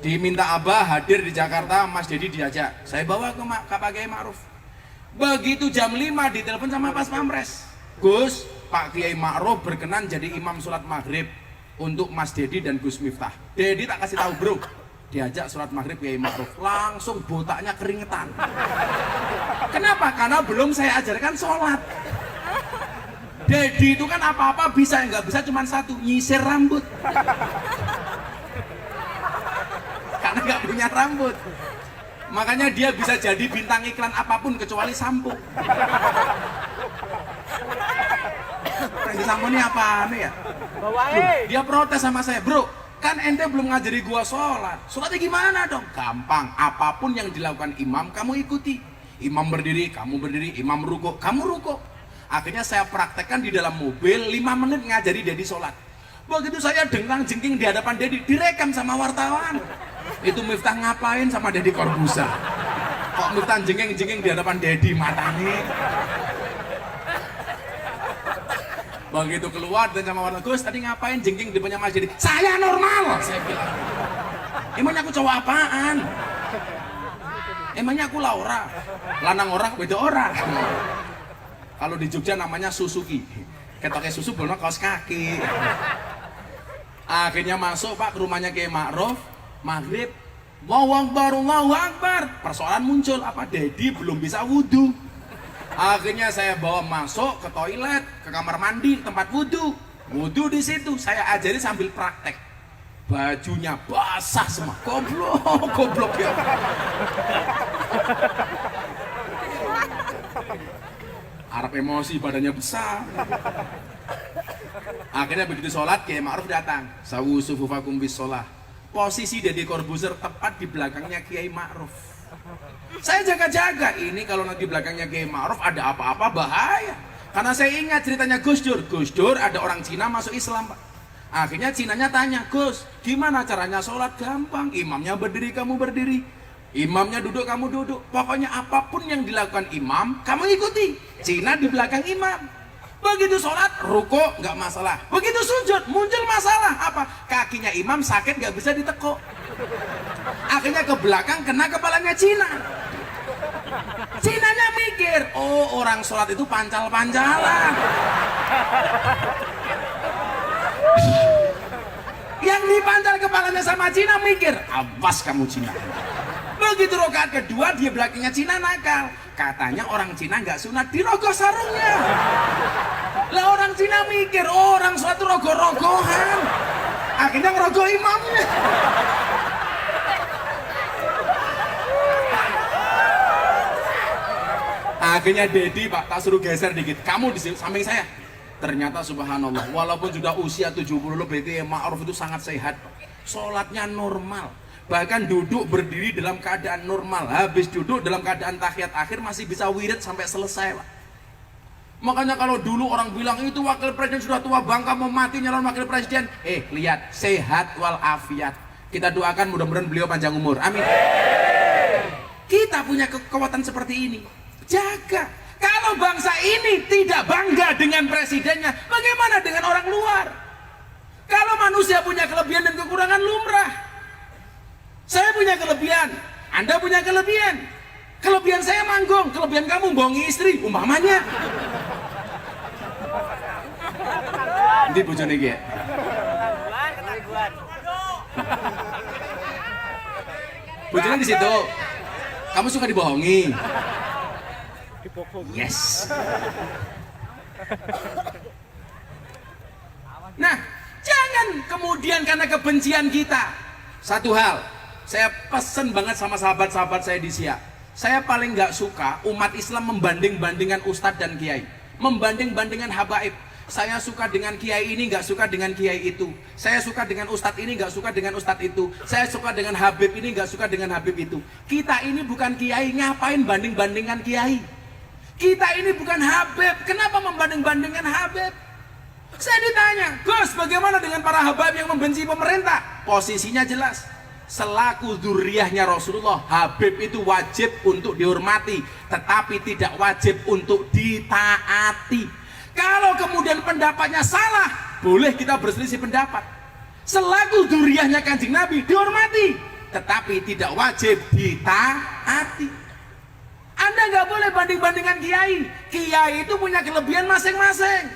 Speaker 1: diminta Abah hadir di Jakarta, Mas Deddy diajak. Saya bawa ke Pak Kiai Ma'ruf. Begitu jam 5 ditelepon sama Pas Pampres, Gus, Pak Kiai Ma'ruf berkenan jadi imam sholat maghrib untuk Mas Deddy dan Gus Miftah. Deddy tak kasih tahu bro, diajak sholat maghrib Kiai Ma'ruf, langsung botaknya keringetan. Kenapa? Karena belum saya ajarkan sholat. Deddy itu kan apa-apa bisa, nggak bisa cuma satu, nyisir rambut. Karena nggak punya rambut, makanya dia bisa jadi bintang iklan apapun kecuali sampo. Di sampo ini apaan ya? Dia protes sama saya, bro, kan ente belum ngajari gua sholat. Sholatnya gimana dong? Gampang, apapun yang dilakukan imam kamu ikuti. Imam berdiri, kamu berdiri. Imam ruko, kamu ruko. Akhirnya saya praktekkan di dalam mobil 5 menit ngajari Deddy sholat. Begitu saya dengkang jengking di hadapan Deddy, direkam sama wartawan. Itu Miftah ngapain sama Deddy Corbuzier? Kok Miftah jengking-jengking di hadapan Deddy matanya? Begitu keluar dan sama wartawan, Gus tadi ngapain jengking di depannya Mas Deddy? Saya normal, saya bilang. Emangnya aku cowok apaan? Emangnya aku Laura? Lanang orang, beda orang. Kalau di Jogja namanya Suzuki. Ketoknya susu belum kaos kaki. Akhirnya masuk Pak ke rumahnya Kiai Ma'ruf, maghrib, Allahu Akbar, Allahu Akbar. Persoalan muncul, apa Deddy belum bisa wudhu. Akhirnya saya bawa masuk ke toilet, ke kamar mandi, tempat wudhu. Wudhu di situ, saya ajari sambil praktek. Bajunya basah semua, goblok ya. Arab emosi, badannya besar. Akhirnya begitu sholat, Kiai Ma'ruf datang. Sawu sufufakum bis sholah. Posisi Deddy Corbuzier tepat di belakangnya Kiai Ma'ruf. Saya jaga-jaga, ini kalau nanti belakangnya Kiai Ma'ruf ada apa-apa bahaya. Karena saya ingat ceritanya Gus Dur. Gus Dur ada orang Cina masuk Islam, Pak. Akhirnya Cinanya tanya, Gus, gimana caranya sholat? Gampang, imamnya berdiri, kamu berdiri. Imamnya duduk, kamu duduk. Pokoknya apapun yang dilakukan imam, kamu ikuti. Cina di belakang imam. Begitu sholat, ruko nggak masalah. Begitu sujud, muncul masalah. Apa? Kakinya imam sakit, nggak bisa ditekuk. Akhirnya ke belakang, kena kepalanya Cina. Cinanya mikir, oh orang sholat itu pancal-pancalan. Yang dipancal kepalanya sama Cina mikir, awas kamu Cina. Begitu rakaat kedua, dia belakangnya Cina nakal. Katanya orang Cina nggak sunat dirogoh sarungnya. Lah orang Cina mikir, oh orang sholat itu rogoh-rogohan. Akhirnya ngerogoh imamnya. Akhirnya Dedi, Pak, tak suruh geser dikit. Kamu di samping saya. Ternyata subhanallah, walaupun sudah usia 70 lebih, Ma'ruf itu sangat sehat, Pak. Sholatnya normal. Bahkan duduk berdiri dalam keadaan normal. Habis duduk dalam keadaan tahiyat akhir masih bisa wirid sampai selesai, Pak. Makanya kalau dulu orang bilang itu wakil presiden sudah tua bangka mau mati nyalon wakil presiden. Lihat, sehat walafiat. Kita doakan mudah-mudahan beliau panjang umur. Amin. Kita punya kekuatan seperti ini. Jaga. Kalau bangsa ini tidak bangga dengan presidennya, bagaimana dengan orang luar? Kalau manusia punya kelebihan dan kekurangan lumrah. Saya punya kelebihan, Anda punya kelebihan. Kelebihan saya manggung, kelebihan kamu bohongi istri, umpamanya. Nanti bojone iki ya. Bojone di situ. Kamu suka dibohongi? Yes. Nah, jangan kemudian karena kebencian kita. Satu hal, saya pesen banget sama sahabat-sahabat saya di Siak. Saya paling nggak suka umat Islam membanding-bandingkan ustadz dan kiai, membanding-bandingkan habaib. Saya suka dengan kiai ini, nggak suka dengan kiai itu. Saya suka dengan ustadz ini, nggak suka dengan ustadz itu. Saya suka dengan habib ini, nggak suka dengan habib itu. Kita ini bukan kiai, ngapain banding-bandingkan kiai? Kita ini bukan habib, kenapa membanding-bandingkan habib? Saya ditanya, Gus, bagaimana dengan para habib yang membenci pemerintah? Posisinya jelas, selaku dzurriyyahnya Rasulullah, habib itu wajib untuk dihormati, tetapi tidak wajib untuk ditaati. Kalau kemudian pendapatnya salah, boleh kita berselisih pendapat. Selaku dzurriyyahnya Kanjeng Nabi, dihormati, tetapi tidak wajib ditaati. Anda nggak boleh banding-bandingkan kiai. Kiai itu punya kelebihan masing-masing.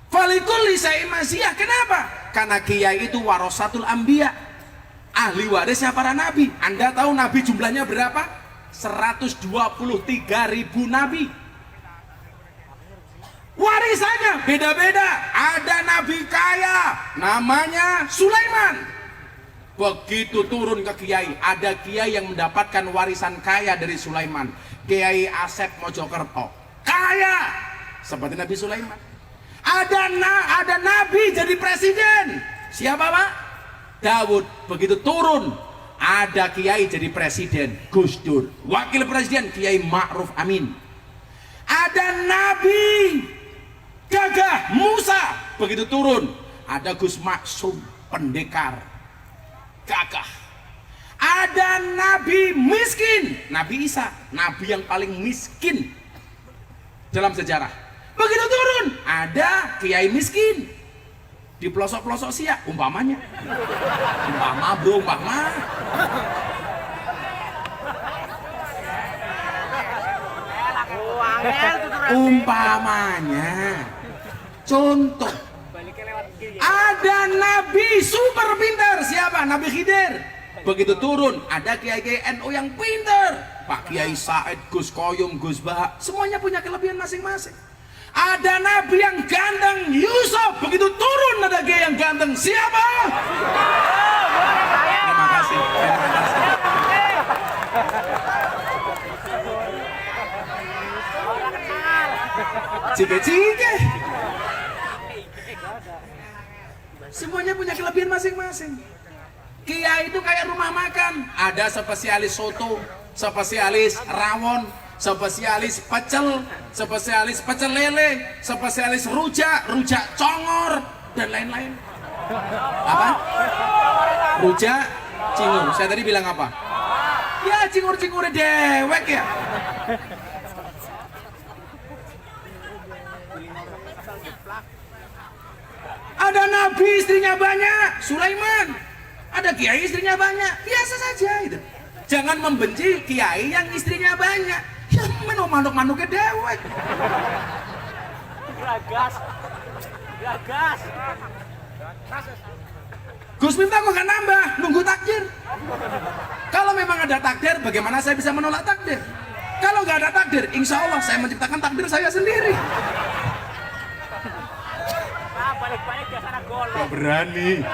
Speaker 1: Falikulli syai'in masiyah. Kenapa? Karena kiai itu warasatul anbiya, ahli warisnya para nabi. Anda tahu nabi jumlahnya berapa? 123.000 nabi. Warisannya beda-beda. Ada nabi kaya, namanya Sulaiman. Begitu turun ke kiai, ada kiai yang mendapatkan warisan kaya dari Sulaiman. Kiai Asep Mojokerto, kaya seperti Nabi Sulaiman. Ada nabi jadi presiden. Siapa, Pak? Daud. Begitu turun, ada kiai jadi presiden, Gus Dur. Wakil presiden Kiai Ma'ruf Amin. Ada nabi gagah, Musa. Begitu turun, ada Gus Maksum, pendekar gagah. Ada nabi miskin, Nabi Isa, nabi yang paling miskin dalam sejarah. Begitu turun, ada kiai miskin di pelosok-pelosok Siak, umpamanya. Umpama, bro, umpama. Umpamanya. Contoh. Ada nabi super pintar, siapa? Nabi Khidir. Begitu turun, ada kiai-kiai NU yang pintar, Pak Kiai Said, Gus Koyum, Gus Bahak, semuanya punya kelebihan masing-masing. Ada nabi yang ganteng, Yusuf. Begitu turun, ada kiai yang ganteng, siapa? Terima kasih. Cike-cike. Semuanya punya kelebihan masing-masing. Kiai itu kayak rumah makan, ada spesialis soto, spesialis rawon, spesialis pecel lele, spesialis rujak congor, dan lain-lain. Apa? Rujak, cingur. Saya tadi bilang apa? Ya cingur-cingurnya dewek ya. Ada nabi istrinya banyak, Sulaiman. Ada kiai istrinya banyak, biasa saja itu. Jangan membenci kiai yang istrinya banyak. Ya manuk-manuknya dewek.
Speaker 2: Gagas.
Speaker 1: Gus Miftah kok gak nambah, nunggu takdir. Kalau memang ada takdir, bagaimana saya bisa menolak takdir? Kalau nggak ada takdir, insya Allah saya menciptakan takdir saya sendiri.
Speaker 2: Balik-balik ke sana gol.
Speaker 1: Gak berani.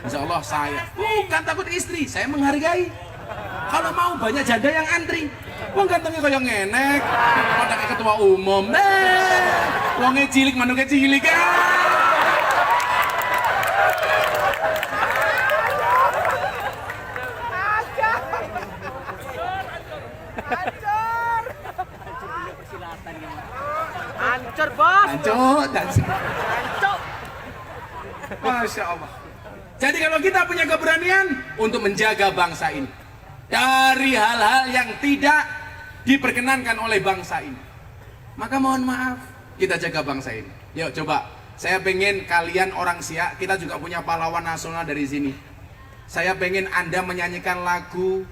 Speaker 1: Insya Allah saya bukan takut istri, saya menghargai. Kalau mau banyak janda yang antri. Wong gantengnya kayak ngenek, pada kayak ketua umum. Wongnya cilik, manuknya cilik.
Speaker 2: Hancur, Bos.
Speaker 1: Hancur dan
Speaker 2: Hancur.
Speaker 1: Masya Allah. Jadi kalau kita punya keberanian untuk menjaga bangsa ini dari hal-hal yang tidak diperkenankan oleh bangsa ini, maka mohon maaf kita jaga bangsa ini. Yuk coba, saya pengen kalian orang Siak, kita juga punya pahlawan nasional dari sini. Saya pengen Anda menyanyikan lagu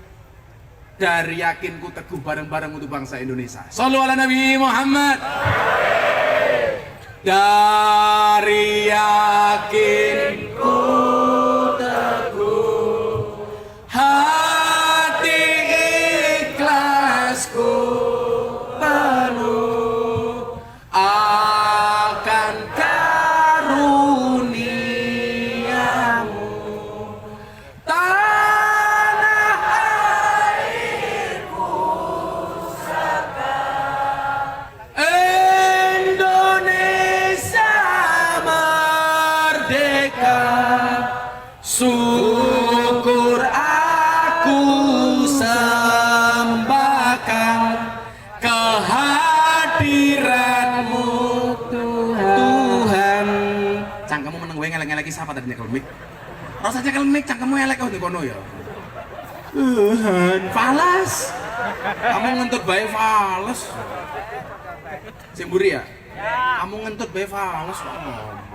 Speaker 1: Dari Yakinku Teguh bareng-bareng untuk bangsa Indonesia. Shallu ala Nabi Muhammad. Dari yakinku teguh, hati ikhlasku penuh akan karuniamu, tanah airku Indonesia merdeka. Syukur aku sembahkan kehadiranmu Tuhan. Cangkemmu meneng gue ngelek-ngeleki siapa tadi nyekel mic? Rasanya nyekel mic cangkemmu elek kau di kono ya. Tuhan, falas. Kamu ngentut bae falas. Simburi ya? Kamu ngentut bae falas kok ngomong.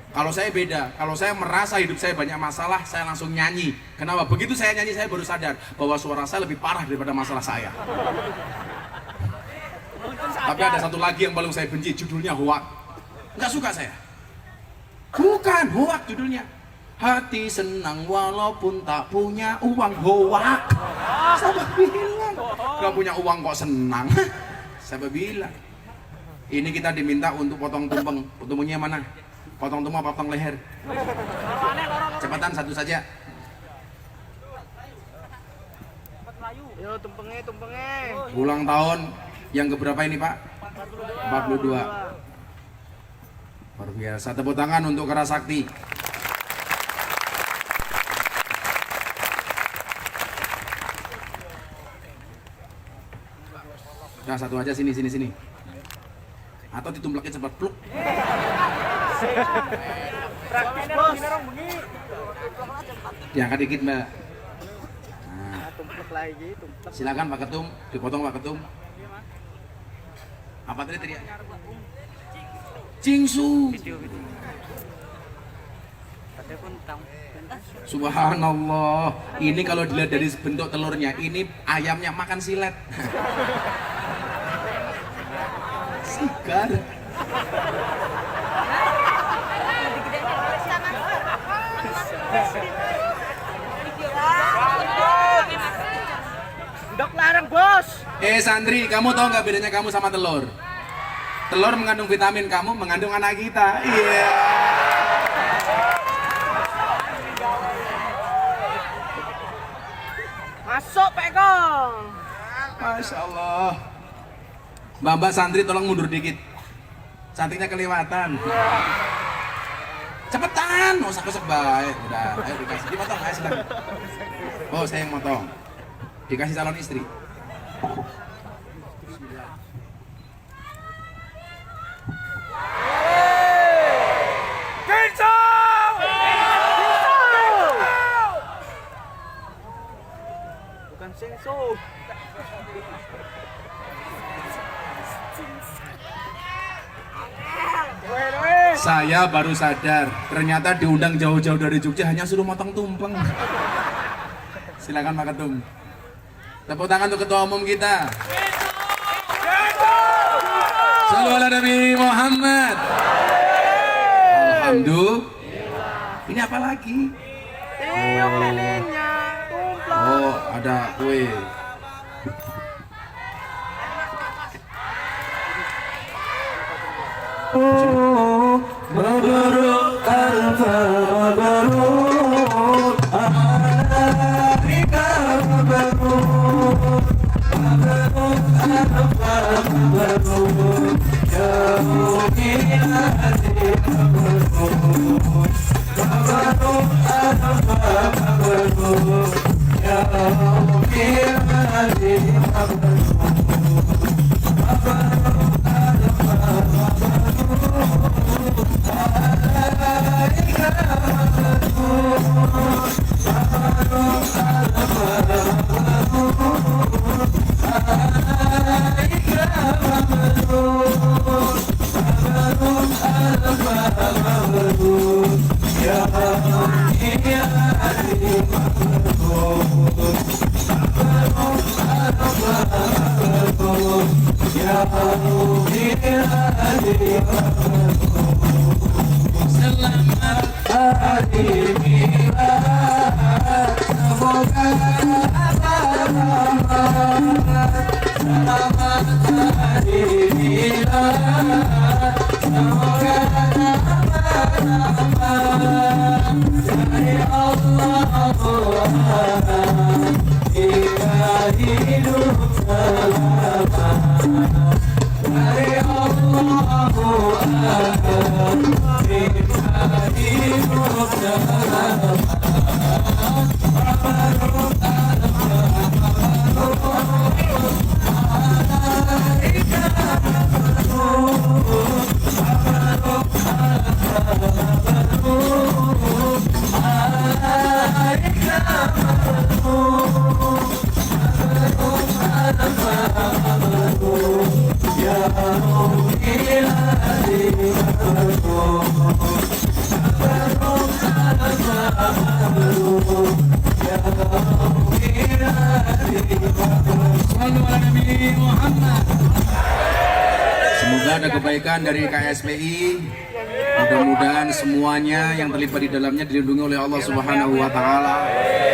Speaker 1: Kalau saya beda, kalau saya merasa hidup saya banyak masalah, saya langsung nyanyi. Kenapa? Begitu saya nyanyi, saya baru sadar bahwa suara saya lebih parah daripada masalah saya. Tapi ada satu lagi yang paling saya benci, judulnya hoak. Nggak suka saya. Bukan hoak judulnya. Hati senang walaupun tak punya uang, hoak. Siapa bilang? Gak punya uang kok senang? Siapa bilang? Ini kita diminta untuk potong tumpeng. Tumpengnya mana? Potong tumpeng, potong leher. Cepatan satu saja.
Speaker 2: Yo, tumpengnya.
Speaker 1: Ulang tahun yang keberapa ini Pak? 42. Luar biasa. Tepuk tangan untuk Kerasakti. Nah, satu aja sini. Atau ditumplakin cepat pluk.
Speaker 2: Praktis, Bos.
Speaker 1: Diangkat dikit Mbak. Nah,
Speaker 2: Tumplek lagi, tumplek.
Speaker 1: silakan Pak Ketum, dipotong Pak Ketum. Apa tadi teriak? Cingsu. Subhanallah. Ini kalau dilihat dari bentuk telurnya, ini ayamnya makan silet. Segar.
Speaker 2: Dok larang, Bos.
Speaker 1: Santri, kamu tahu nggak bedanya kamu sama telur? Telur mengandung vitamin, kamu mengandung anak kita. Iya.
Speaker 2: Masuk, Pekong.
Speaker 1: Masya Allah. Mbak santri tolong mundur dikit. Cantiknya kelewatan. Cepetan, nggak usah kosok baik. Udah, ayo dikasih. Dipotong, ayo silakan. Oh, saya yang motong. Dikasih calon istri. Saya baru sadar, ternyata diundang jauh-jauh dari Jogja hanya suruh motong tumpeng. Silakan Pak Ketum. Tepuk tangan untuk Ketua Umum kita. Shallu ala Nabi Muhammad. Alhamdulillah. Ini apa lagi?
Speaker 2: lilinnya tumpeng.
Speaker 1: Oh, ada kue.
Speaker 3: Mabruk alfa mabruk alayka mabruk mabruk alfa mabruk ya mu'minati mabruk mabruk alfa mabruk ya mu'minati mabruk
Speaker 1: Semoga ada kebaikan dari KSPI. Mudah-mudahan semuanya yang terlibat di dalamnya dilindungi oleh Allah Subhanahu wa taala.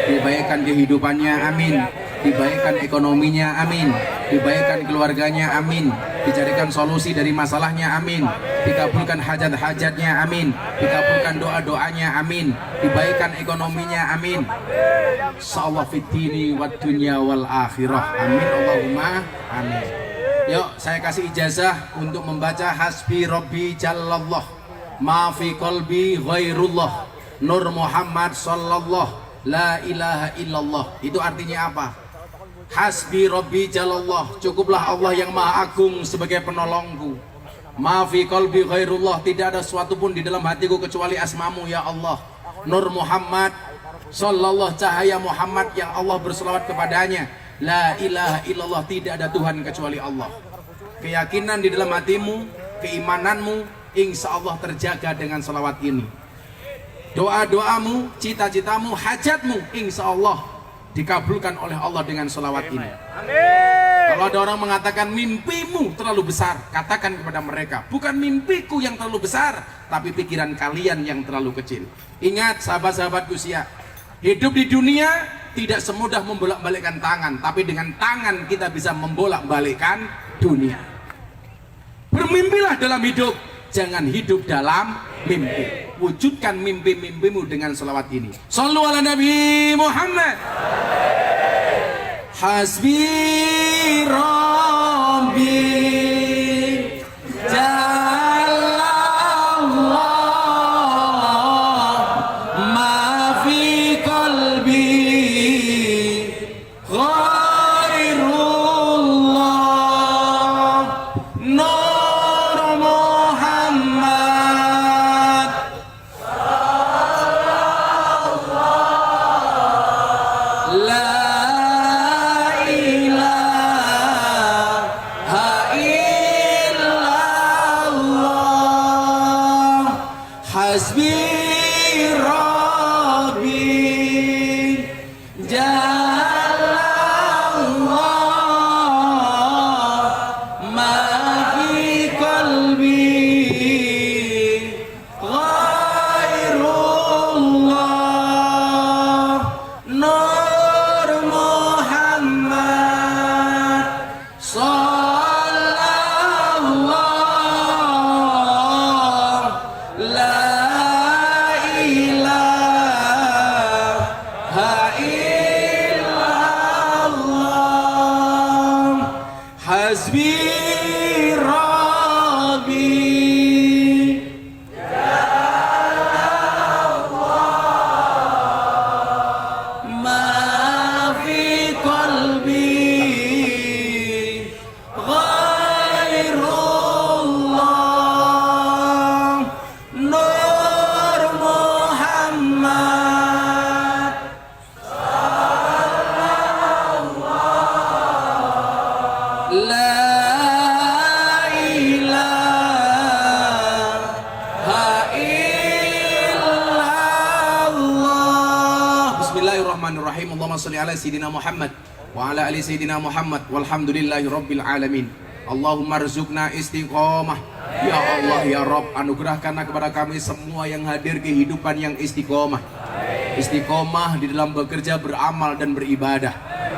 Speaker 1: Dibaikkan kehidupannya, amin. Dibaikkan ekonominya, amin. Dibaikkan keluarganya, amin. Dicarikan solusi dari masalahnya, amin. Dikabulkan hajat-hajatnya, amin. Dikabulkan doa-doanya, amin. Dibaikkan ekonominya, amin. Insyaallah fid dini wad dunya wal akhirah. Amin Allahumma amin. Yuk, saya kasih ijazah untuk membaca Hasbi Rabbi Jallallah ma fi qalbi ghairullah Nur Muhammad sallallahu la ilaha illallah. Itu artinya apa? Hasbi Rabbi Jallallah, cukuplah Allah yang maha agung sebagai penolongku. Ma fi qalbi ghairullah, tidak ada sesuatu pun di dalam hatiku kecuali asmamu ya Allah. Nur Muhammad sallallahu, cahaya Muhammad yang Allah berselawat kepadanya. La ilaha illallah, tidak ada Tuhan kecuali Allah. Keyakinan di dalam hatimu, keimananmu insya Allah terjaga dengan salawat ini. Doa-doamu, cita-citamu, hajatmu insya Allah dikabulkan oleh Allah dengan salawat ini. Kalau ada orang mengatakan mimpimu terlalu besar, katakan kepada mereka, bukan mimpiku yang terlalu besar, tapi pikiran kalian yang terlalu kecil. Ingat sahabat-sahabatku siap, hidup di dunia tidak semudah membolak-balikkan tangan, tapi dengan tangan kita bisa membolak-balikkan dunia. Bermimpilah dalam hidup, jangan hidup dalam mimpi. Wujudkan mimpi-mimpimu dengan selawat ini. Shallu ala Nabi Muhammad. Hasbi Rabbi La ilaha hasbi rabbi jalla Allah ma fi qalbi ghairullah nur Muhammad sallallahu la ilaha illallah hasbi rabbi ma fi qalbi ghairullah nur Muhammad la ilaha illallah. Bismillahirrahmanirrahim. Allahumma sholli ala sayyidina Muhammad wa ala ali sayyidina Muhammad walhamdulillahi rabbil alamin. Allahumma rzuqna istiqomah. Ya Allah ya Rabb, anugerahkanlah kepada kami semua yang hadir kehidupan yang istiqomah. Istiqomah di dalam bekerja, beramal dan beribadah.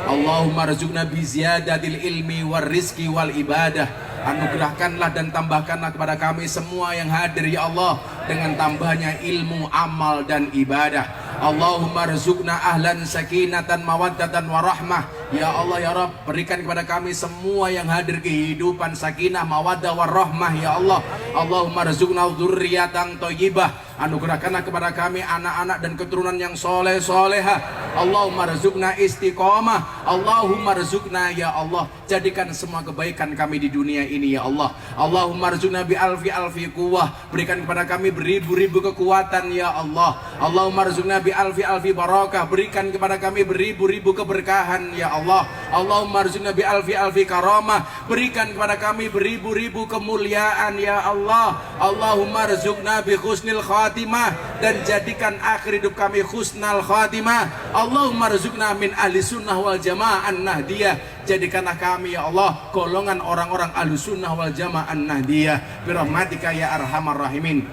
Speaker 1: Allahumma rzuqna bi ziyadatil ilmi war rizki wal ibadah. Anugerahkanlah dan tambahkanlah kepada kami semua yang hadir ya Allah dengan tambahnya ilmu, amal dan ibadah. Allahumma rzuqna ahlan sakinatan mawaddatan warahmah. Ya Allah ya Rabb, berikan kepada kami semua yang hadir kehidupan sakinah, mawaddah warahmah ya Allah. Allahumma rzuqna dzurriyyatan thayyibah. Anugerahkanlah kepada kami anak-anak dan keturunan yang soleh solehah. Allahumma rzuqna istiqomah. Allahumma rzuqna ya Allah, jadikan semua kebaikan kami di dunia ini ya Allah. Allahumma rzuqna bi alfi alfi quwwah. Berikan kepada kami beribu-ribu kekuatan ya Allah. Allahumma rzuqna bi alfi alfi barakah. Berikan kepada kami beribu-ribu keberkahan ya Allah. Allahumma rzuqna bi alfi alfi karamah. Berikan kepada kami beribu-ribu kemuliaan ya Allah. Allahumma rzuqna bi husnil khatimah, dan jadikan akhir hidup kami husnal khatimah. Allahumma rzuqna min ahli sunnah wal jamaah an-nahdiyah. Jadikanlah kami ya Allah golongan orang-orang ahli sunnah wal jamaah an-nahdiyah birahmatika ya arhamar rahimin.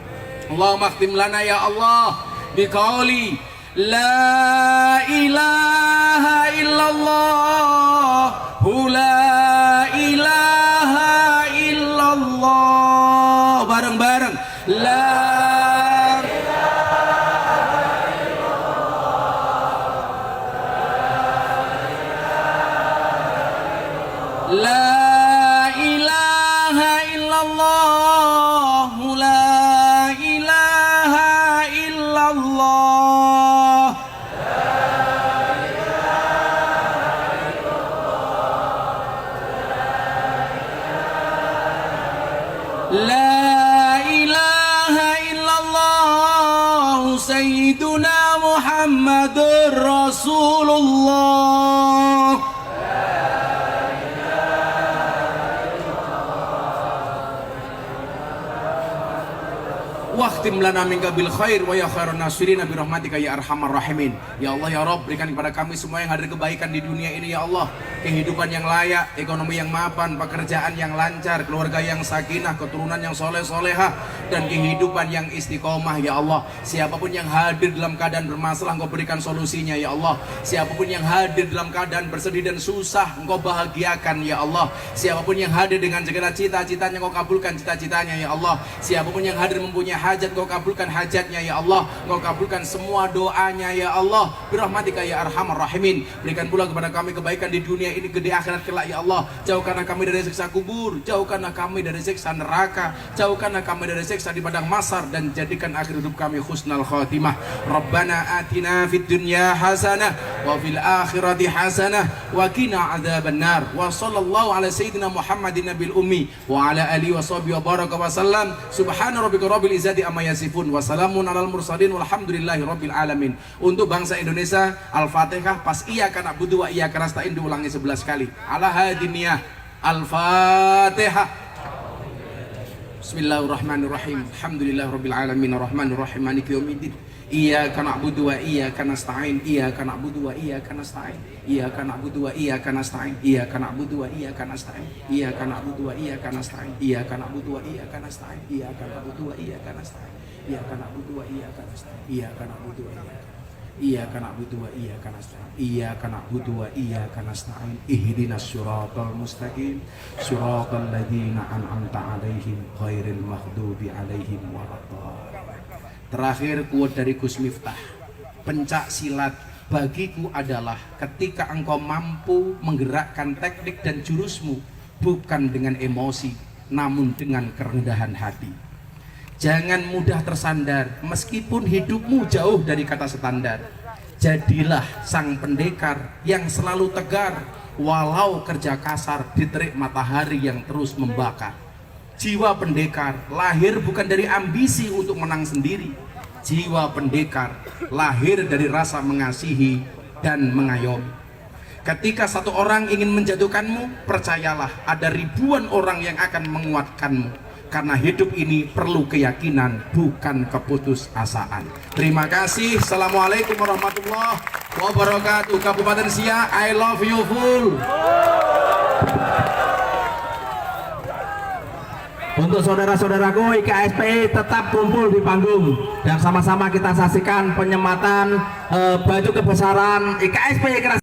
Speaker 1: Allahumma khtim lana ya Allah biqauli la ilaha illallah la ilaha illallah. Bareng-bareng la La ilaha illallah la ilaha illallah La ilaha illallah Sayyiduna Muhammadur Rasulullah. Waqtim lana minka bil khair wa ya khairan nasirin bi rahmatika ya arhamar rahimin. Ya Allah ya Rabb, berikan kepada kami semua yang hadir kebaikan di dunia ini ya Allah. Kehidupan yang layak, ekonomi yang mapan, pekerjaan yang lancar, keluarga yang sakinah, keturunan yang soleh solehah, dan kehidupan yang istiqomah ya Allah. Siapapun yang hadir dalam keadaan bermasalah, Engkau berikan solusinya ya Allah. Siapapun yang hadir dalam keadaan bersedih dan susah, Engkau bahagiakan ya Allah. Siapapun yang hadir dengan segala cita-citanya, Engkau kabulkan cita-citanya ya Allah. Siapapun yang hadir mempunyai hajat, Kau kabulkan hajatnya ya Allah. Kau kabulkan semua doanya ya Allah. Birahmatika ya arhamar rahimin. Berikan pula kepada kami kebaikan di dunia ini, di akhirat kelak ya Allah. Jauhkanlah kami dari siksa kubur, jauhkanlah kami dari siksa neraka, jauhkanlah kami dari siksa di padang mahsyar, dan jadikan akhir hidup kami husnal khatimah. Rabbana atina fid dunya hasanah wa fil akhirati hasanah wa qina adzabannar. Wa sallallahu ala sayyidina Muhammadin nabil ummi wa ala alihi wa sahbihi wa baraka wa sallam. Subhana rabbika rabbil izzati amma yasifun wa salamun alal mursalin walhamdulillahi rabbil alamin. Untuk bangsa Indonesia, Al-Fatihah pas iyyaka na'budu wa iyyaka nasta'in diulangi 11 kali. Ala hadiniyah Al-Fatihah. Bismillahirrahmanirrahim. Alhamdulillahirabbil alamin arrahmanir rahim maliki yaumiddin. Iyyaka na'budu wa iyyaka nasta'in. Iyyaka na'budu wa iyyaka nasta'in. Iyyaka na'budu wa iyyaka nasta'in. Iyyaka na'budu wa iyyaka nasta'in. Iyyaka na'budu wa iyyaka nasta'in. Iyyaka na'budu wa iyyaka nasta'in. Iyyaka na'budu wa iyyaka nasta'in. Iyyaka na'budu wa iyyaka nasta'in. Iyyaka na'budu wa iyyaka na'budu wa iyyaka nasta'in. Iyyaka na'budu wa iyyaka nasta'in. Ihdinas siratal mustaqim. Siratal ladzina an'amta 'alaihim ghairil maghdubi 'alaihim waladdallin. Terakhir quote dari Gus Miftah. Pencak silat bagiku adalah ketika engkau mampu menggerakkan teknik dan jurusmu bukan dengan emosi namun dengan kerendahan hati. Jangan mudah tersandar meskipun hidupmu jauh dari kata standar. Jadilah sang pendekar yang selalu tegar walau kerja kasar di terik matahari yang terus membakar. Jiwa pendekar lahir bukan dari ambisi untuk menang sendiri. Jiwa pendekar lahir dari rasa mengasihi dan mengayomi. Ketika satu orang ingin menjatuhkanmu, percayalah ada ribuan orang yang akan menguatkanmu. Karena hidup ini perlu keyakinan, bukan keputusasaan. Terima kasih. Assalamualaikum warahmatullahi wabarakatuh. Kabupaten Siak, I love you full.
Speaker 4: Untuk saudara-saudaraku IKSPI tetap kumpul di panggung dan sama-sama kita saksikan penyematan baju kebesaran IKSPI.